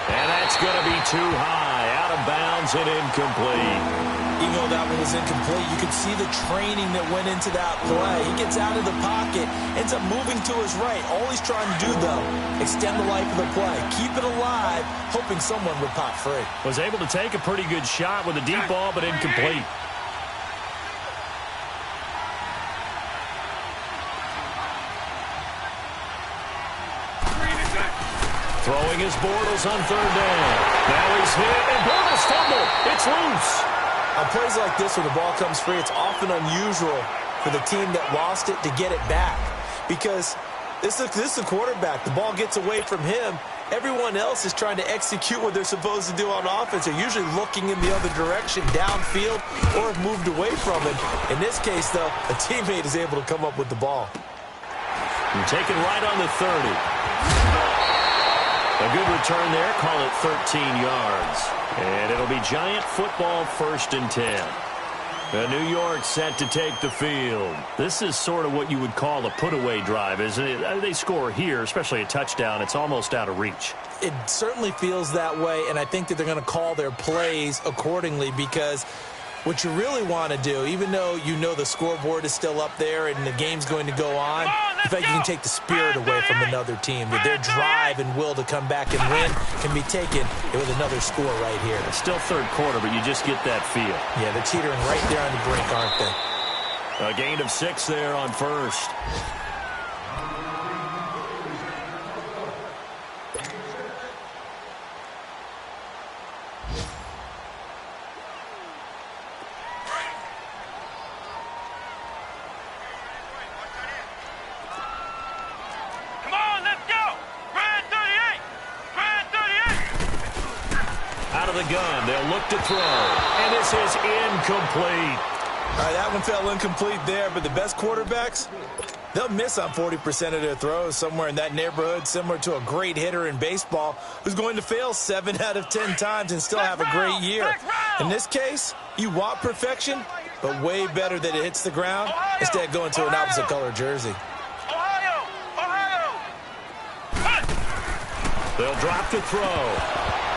And that's going to be too high. Out of bounds and incomplete. Even though that one was incomplete, you could see the training that went into that play. He gets out of the pocket, ends up moving to his right. All he's trying to do, though, extend the life of the play. Keep it alive, hoping someone would pop free. Was able to take a pretty good shot with a deep ball, but incomplete. Throwing his Bortles on 3rd down. Now he's hit, and Bortles fumbled. It's loose. On plays like this, when the ball comes free, it's often unusual for the team that lost it to get it back. Because this is a quarterback. The ball gets away from him. Everyone else is trying to execute what they're supposed to do on offense. They're usually looking in the other direction, downfield, or have moved away from it. In this case, though, a teammate is able to come up with the ball. And taken right on the 30. A good return there. Call it 13 yards. And it'll be Giant football 1st and 10. New York set to take the field. This is sort of what you would call a put-away drive, isn't it? They score here, especially a touchdown. It's almost out of reach. It certainly feels that way, and I think that they're going to call their plays accordingly, because what you really want to do, even though you know the scoreboard is still up there and the game's going to go on, in fact, you can take the spirit away from another team. That their drive and will to come back and win can be taken with another score right here. It's still third quarter, but you just get that feel. Yeah, they're teetering right there on the brink, aren't they? A gain of 6 there on first. Gun. They'll look to throw, and this is incomplete. All right, that one fell incomplete there, but the best quarterbacks, they'll miss on 40% of their throws, somewhere in that neighborhood, similar to a great hitter in baseball who's going to fail 7 out of 10 times and still have a great year. In this case, you want perfection, but way better that it hits the ground instead of going to an opposite color jersey. They'll drop to throw.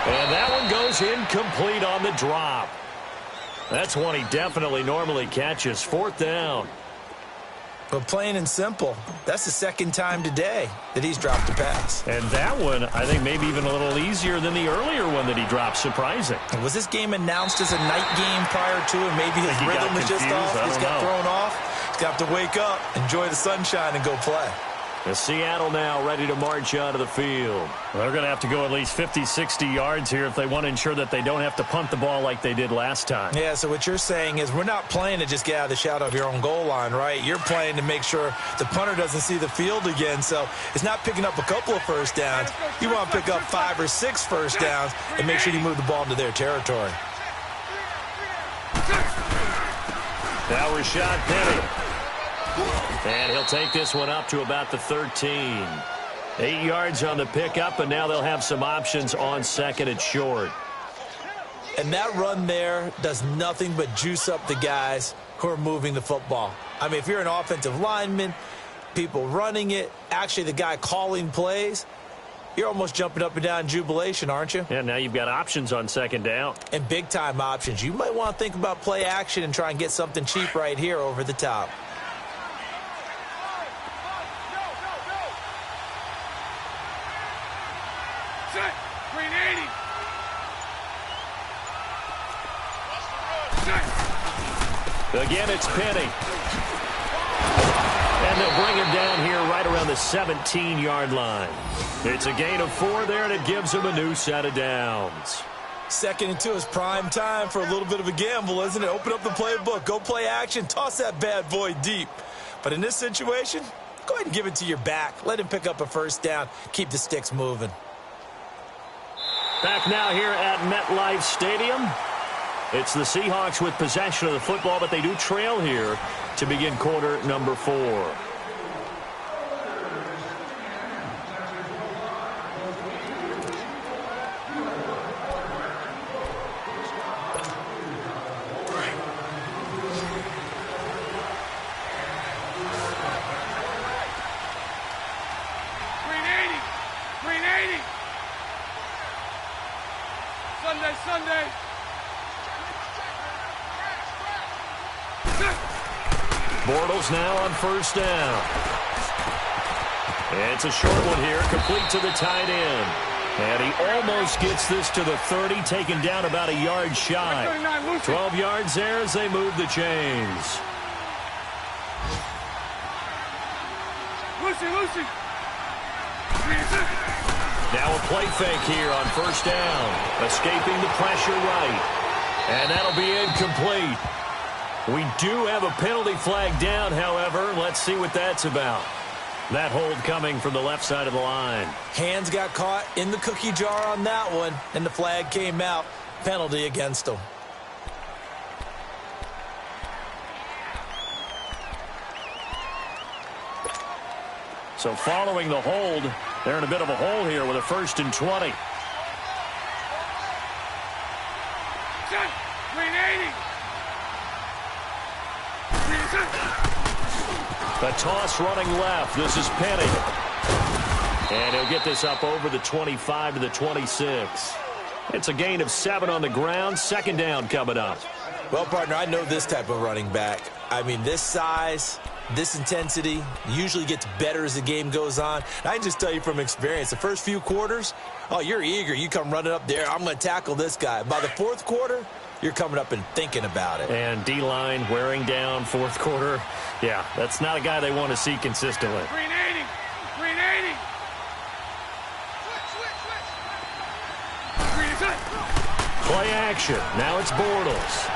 And that one goes incomplete on the drop. That's one he definitely normally catches. 4th down. But plain and simple, that's the second time today that he's dropped a pass. And that one, I think, maybe even a little easier than the earlier one that he dropped. Surprising. Was this game announced as a night game prior to it? Maybe his rhythm was just off. He's got thrown off. He's got to wake up, enjoy the sunshine, and go play. And Seattle now ready to march onto the field. Well, they're going to have to go at least 50, 60 yards here if they want to ensure that they don't have to punt the ball like they did last time. Yeah, so what you're saying is we're not playing to just get out of the shadow of your own goal line, right? You're playing to make sure the punter doesn't see the field again. So it's not picking up a couple of first downs. You want to pick up 5 or 6 first downs and make sure you move the ball into their territory. Now Rashad Penny. And he'll take this one up to about the 13. 8 yards on the pickup, and now they'll have some options on second and short. And that run there does nothing but juice up the guys who are moving the football. I mean, if you're an offensive lineman, people running it, actually the guy calling plays, you're almost jumping up and down in jubilation, aren't you? Yeah, now you've got options on second down. And big-time options. You might want to think about play action and try and get something cheap right here over the top. Again, it's Penny. And they'll bring him down here right around the 17-yard line. It's a gain of 4 there, and it gives him a new set of downs. 2nd and 2 is prime time for a little bit of a gamble, isn't it? Open up the playbook, go play action, toss that bad boy deep. But in this situation, go ahead and give it to your back. Let him pick up a first down. Keep the sticks moving. Back now here at MetLife Stadium. It's the Seahawks with possession of the football, but they do trail here to begin quarter number 4. Sunday. Bortles now on first down. It's a short one here, complete to the tight end. And he almost gets this to the 30, taken down about a yard shy. 12 yards there as they move the chains. Lucy. Now a play fake here on first down. Escaping the pressure right. And that'll be incomplete. We do have a penalty flag down, however. Let's see what that's about. That hold coming from the left side of the line. Hands got caught in the cookie jar on that one, and the flag came out. Penalty against them. So following the hold, they're in a bit of a hole here with a 1st and 20. 380. The toss running left. This is Penny. And he'll get this up over the 25 to the 26. It's a gain of 7 on the ground. Second down coming up. Well, partner, I know this type of running back. I mean, this size, this intensity usually gets better as the game goes on. And I can just tell you from experience, the first few quarters, oh, you're eager. You come running up there. I'm going to tackle this guy. By the fourth quarter, you're coming up and thinking about it. And D-line wearing down fourth quarter. Yeah, that's not a guy they want to see consistently. 380. 380. Play action. Now it's Bortles.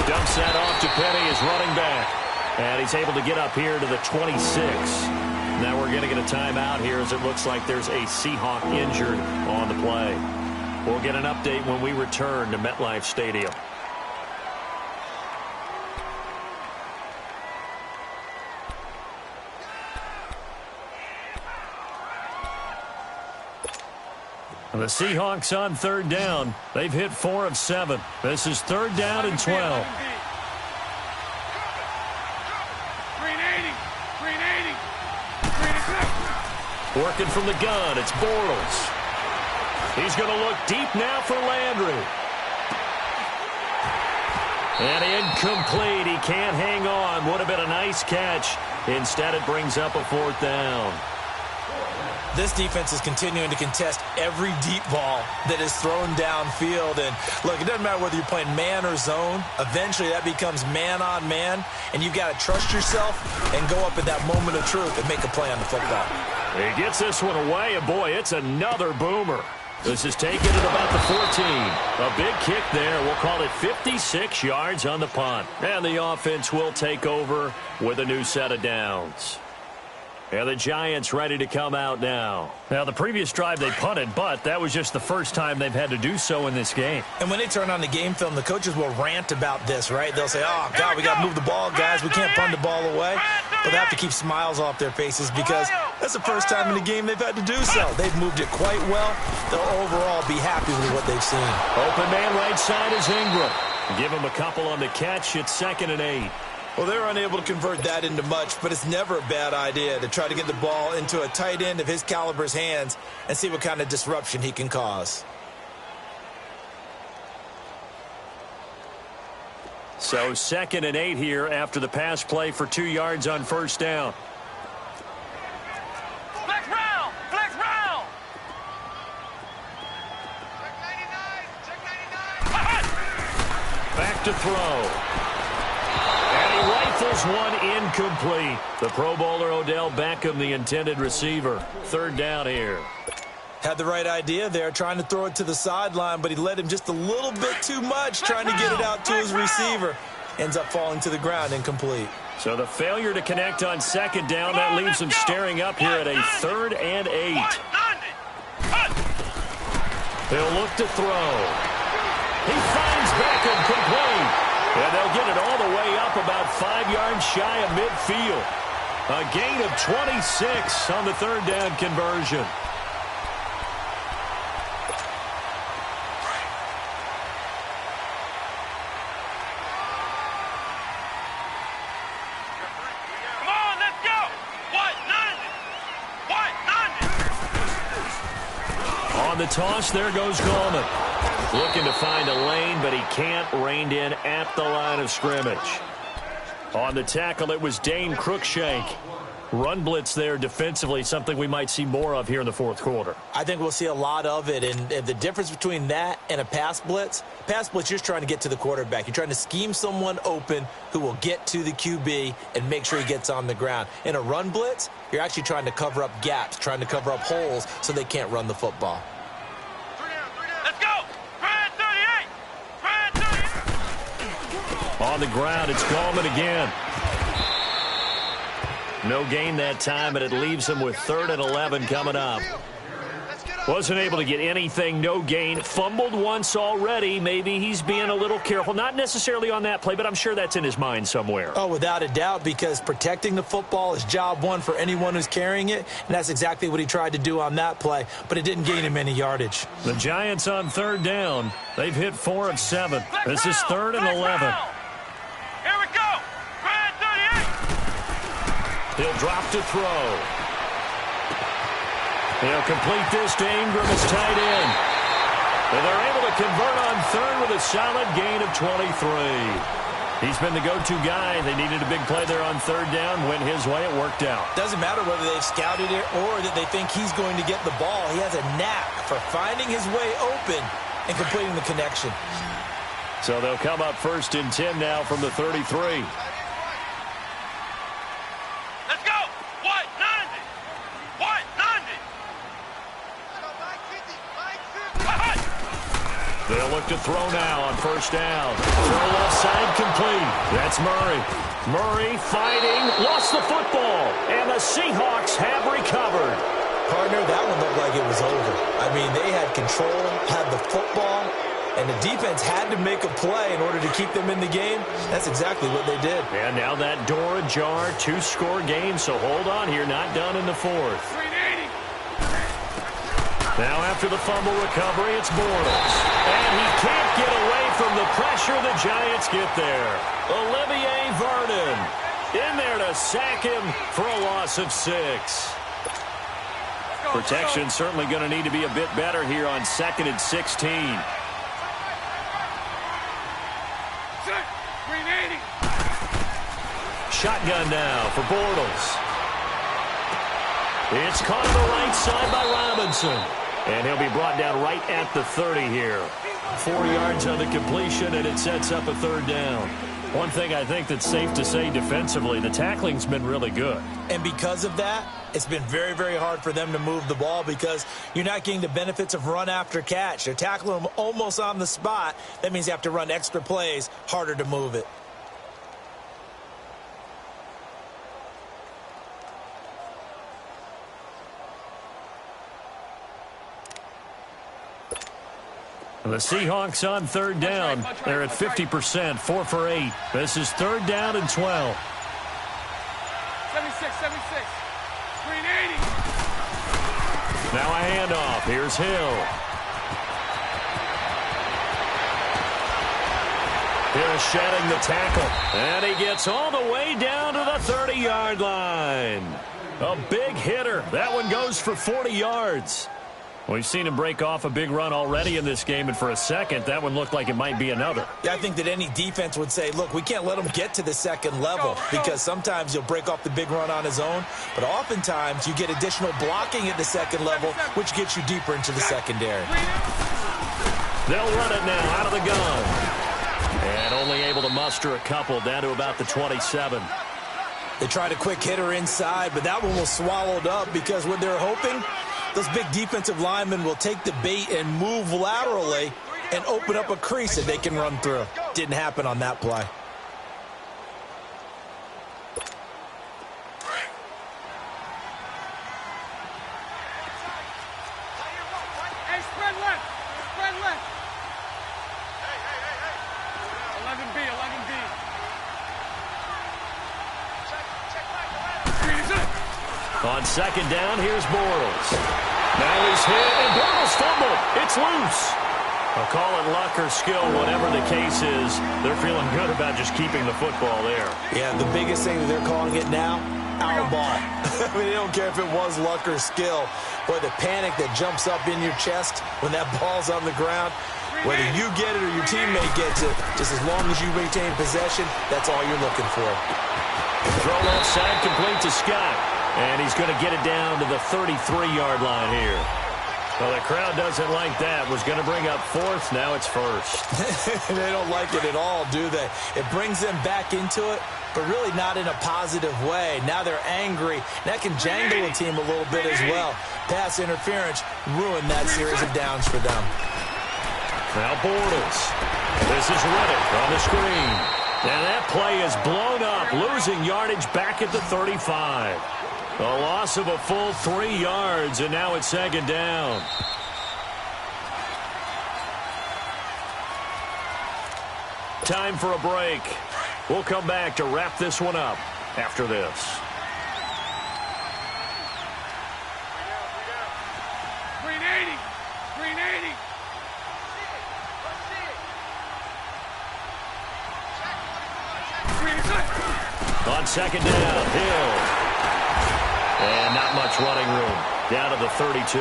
Dumps that off to Penny as running back. And he's able to get up here to the 26. Now we're going to get a timeout here as it looks like there's a Seahawk injured on the play. We'll get an update when we return to MetLife Stadium. The Seahawks on third down. They've hit 4 of 7. This is third down and 12. 380. 380. Working from the gun, it's Bortles. He's going to look deep now for Landry. And incomplete. He can't hang on. Would have been a nice catch. Instead, it brings up a fourth down. This defense is continuing to contest every deep ball that is thrown downfield. And, look, it doesn't matter whether you're playing man or zone. Eventually, that becomes man-on-man, and you've got to trust yourself and go up at that moment of truth and make a play on the football. He gets this one away, and, boy, it's another boomer. This is taken at about the 14. A big kick there. We'll call it 56 yards on the punt. And the offense will take over with a new set of downs. And the Giants ready to come out now. Now, the previous drive they punted, but that was just the first time they've had to do so in this game. And when they turn on the game film, the coaches will rant about this, right? They'll say, oh, God, we got to move the ball, guys. We can't punt the ball away. But they have to keep smiles off their faces because that's the first time in the game they've had to do so. They've moved it quite well. They'll overall be happy with what they've seen. Open man right side is Ingram. Give him a couple on the catch. It's 2nd and 8. Well, they're unable to convert that into much, but it's never a bad idea to try to get the ball into a tight end of his caliber's hands and see what kind of disruption he can cause. So 2nd and 8 here after the pass play for 2 yards on first down. Flex round! Flex round! Check 99! Back to throw. Rifles one incomplete. The Pro Bowler Odell Beckham, the intended receiver. Third down here. Had the right idea there, trying to throw it to the sideline, but he led him just a little bit too much, trying to get it out to his receiver. Ends up falling to the ground, incomplete. So the failure to connect on second down, that leaves him staring up here at a 3rd and 8. He'll look to throw. He finds Beckham complete. And they'll get it all the way up about 5 yards shy of midfield. A gain of 26 on the third down conversion. Come on, let's go! What? 90! On the toss, there goes Gallman. Looking to find a lane, but he can't. Reined in at the line of scrimmage. On the tackle, it was Dane Cruikshank. Run blitz there defensively, something we might see more of here in the fourth quarter. I think we'll see a lot of it, and the difference between that and a pass blitz, you're just trying to get to the quarterback. You're trying to scheme someone open who will get to the QB and make sure he gets on the ground. In a run blitz, you're actually trying to cover up gaps, trying to cover up holes so they can't run the football. Let's go! Brad 38! Brad 38! On the ground, it's Gallman again. No gain that time, and it leaves him with 3rd and 11 coming up. Wasn't able to get anything, no gain. Fumbled once already. Maybe he's being a little careful. Not necessarily on that play, but I'm sure that's in his mind somewhere. Oh, without a doubt, because protecting the football is job one for anyone who's carrying it, and that's exactly what he tried to do on that play, but it didn't gain him any yardage. The Giants on 3rd down. They've hit 4 of 7. This is 3rd and 11. Here we go! Brad 38! drop to throw. He'll complete this to Ingram as tight end. And they're able to convert on third with a solid gain of 23. He's been the go-to guy. They needed a big play there on third down. Went his way. It worked out. Doesn't matter whether they've scouted it or that they think he's going to get the ball. He has a knack for finding his way open and completing the connection. So they'll come up 1st and 10 now from the 33. Let's go. What? 90. What? 90. They'll look to throw now on 1st down. Throw left side complete. That's Murray. Murray fighting. Lost the football. And the Seahawks have recovered. Partner, that one looked like it was over. I mean, they had control, had the football, and the defense had to make a play in order to keep them in the game. That's exactly what they did. And now that door ajar, 2-score game, so hold on here, not done in the 4th. Now after the fumble recovery, it's Bortles. And he can't get away from the pressure. The Giants get there. Olivier Vernon in there to sack him for a loss of 6. Protection certainly going to need to be a bit better here on 2nd and 16. Shotgun now for Bortles. It's caught on the right side by Robinson. And he'll be brought down right at the 30 here. 4 yards on the completion, and it sets up a 3rd down. One thing I think that's safe to say defensively, the tackling's been really good. And because of that, it's been very, very hard for them to move the ball because you're not getting the benefits of run after catch. They're tackling them almost on the spot. That means you have to run extra plays, harder to move it. The Seahawks on 3rd down. They're at 50%, 4 for 8. This is 3rd down and 12. 76. 380. Now a handoff. Here's Hill. Hill shedding the tackle. And he gets all the way down to the 30-yard line. A big hitter. That one goes for 40 yards. We've seen him break off a big run already in this game, and for a second, that one looked like it might be another. Yeah, I think that any defense would say, look, we can't let him get to the 2nd level because sometimes he'll break off the big run on his own, but oftentimes you get additional blocking at the 2nd level, which gets you deeper into the secondary. They'll run it now out of the gun. And only able to muster a couple down to about the 27. They tried a quick hitter inside, but that one was swallowed up because what they're hoping, those big defensive linemen will take the bait and move laterally and open up a crease that they can run through. Didn't happen on that play. Hey, spread left. 11B. On 2nd down, here's Bortles. Now he's hit, and Bortles fumbled. It's loose. I'll call it luck or skill, whatever the case is. They're feeling good about just keeping the football there. Yeah, the biggest thing that they're calling it now, our ball. I mean, they don't care if it was luck or skill. Boy, the panic that jumps up in your chest when that ball's on the ground, whether you get it or your teammate gets it, just as long as you maintain possession, that's all you're looking for. Throw left side complete to Scott. And he's going to get it down to the 33-yard line here. Well, the crowd doesn't like that. Was going to bring up 4th. Now it's 1st. They don't like it at all, do they? It brings them back into it, but really not in a positive way. Now they're angry. That can jangle a team a little bit as well. Pass interference ruined that series of downs for them. Now Bortles. This is Riddick on the screen. And that play is blown up, losing yardage back at the 35. A loss of a full 3 yards, and now it's 2nd down. Time for a break. We'll come back to wrap this one up after this. On 2nd down, Hill. And not much running room. Down to the 32.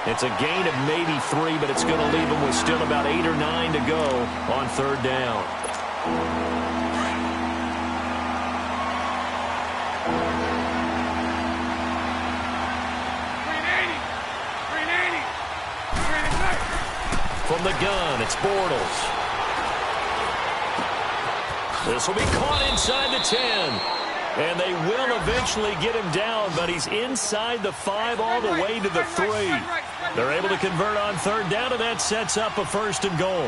It's a gain of maybe 3, but it's going to leave them with still about 8 or 9 to go on third down. From the gun, it's Bortles. This will be caught inside the 10. And they will eventually get him down, but he's inside the 5 all the way to the 3. They're able to convert on third down, and that sets up a 1st and goal.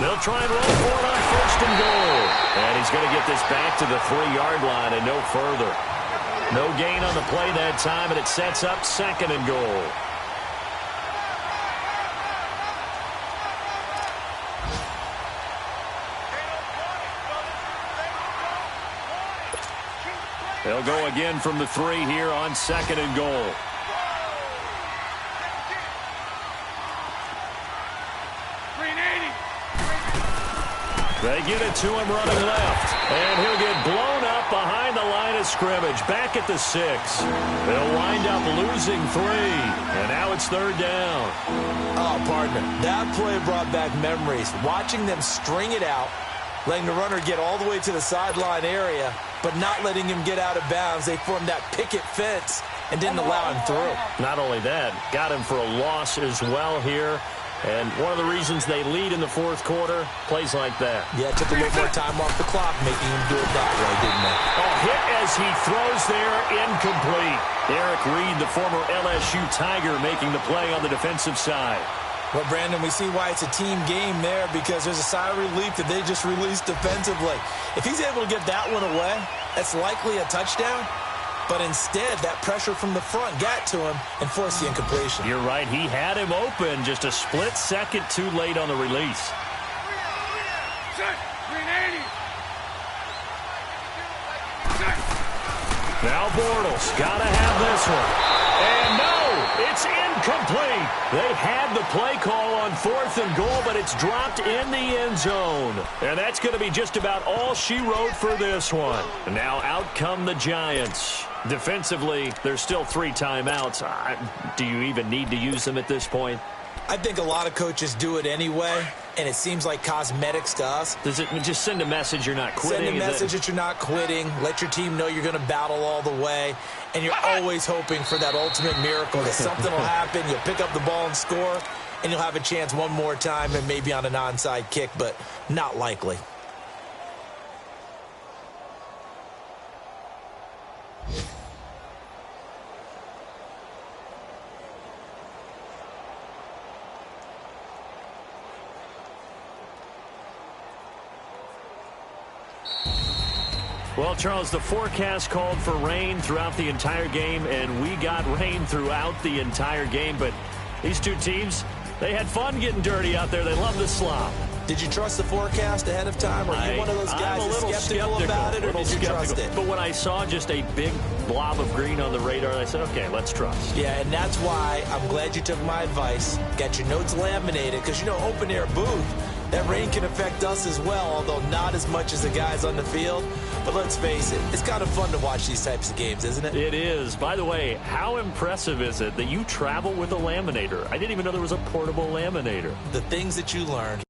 They'll try and roll for it on 1st and goal. And he's going to get this back to the 3-yard line and no further. No gain on the play that time, and it sets up 2nd and goal. They'll go again from the 3 here on 2nd and goal. They get it to him running left. And he'll get blown up behind the line of scrimmage. Back at the 6. They'll wind up losing 3. And now it's third down. Oh, partner, that play brought back memories. Watching them string it out, letting the runner get all the way to the sideline area, but not letting him get out of bounds. They formed that picket fence and didn't allow him through. Not only that, got him for a loss as well here. And one of the reasons they lead in the 4th quarter, plays like that. Yeah, took a little more time off the clock, making him do it that way, didn't they? A hit as he throws there, incomplete. Eric Reed, the former LSU Tiger, making the play on the defensive side. Well, Brandon, we see why it's a team game there, because there's a sigh of relief that they just released defensively. If he's able to get that one away, that's likely a touchdown. But instead, that pressure from the front got to him and forced the incompletion. You're right. He had him open, just a split second too late on the release. Now Bortles, gotta have this one. And no, it's incomplete. They had the play call on 4th and goal, but it's dropped in the end zone. And that's going to be just about all she wrote for this one. And now out come the Giants. Defensively, there's still 3 timeouts. Do you even need to use them at this point? I think a lot of coaches do it anyway, and it seems like cosmetics to us. Does it just send a message you're not quitting? Send a message that you're not quitting. Let your team know you're going to battle all the way, and you're always hoping for that ultimate miracle, that something will happen, you'll pick up the ball and score, and you'll have a chance one more time and maybe on an onside kick, but not likely. Well, Charles, the forecast called for rain throughout the entire game, and we got rain throughout the entire game. But these two teams, they had fun getting dirty out there. They love the slop. Did you trust the forecast ahead of time? Or are you one of those guys that's skeptical about it, or did you trust it? But when I saw just a big blob of green on the radar, I said, okay, let's trust. Yeah, and that's why I'm glad you took my advice. Got your notes laminated, because, you know, open-air booth, that rain can affect us as well, although not as much as the guys on the field. But let's face it, it's kind of fun to watch these types of games, isn't it? It is. By the way, how impressive is it that you travel with a laminator? I didn't even know there was a portable laminator. The things that you learn.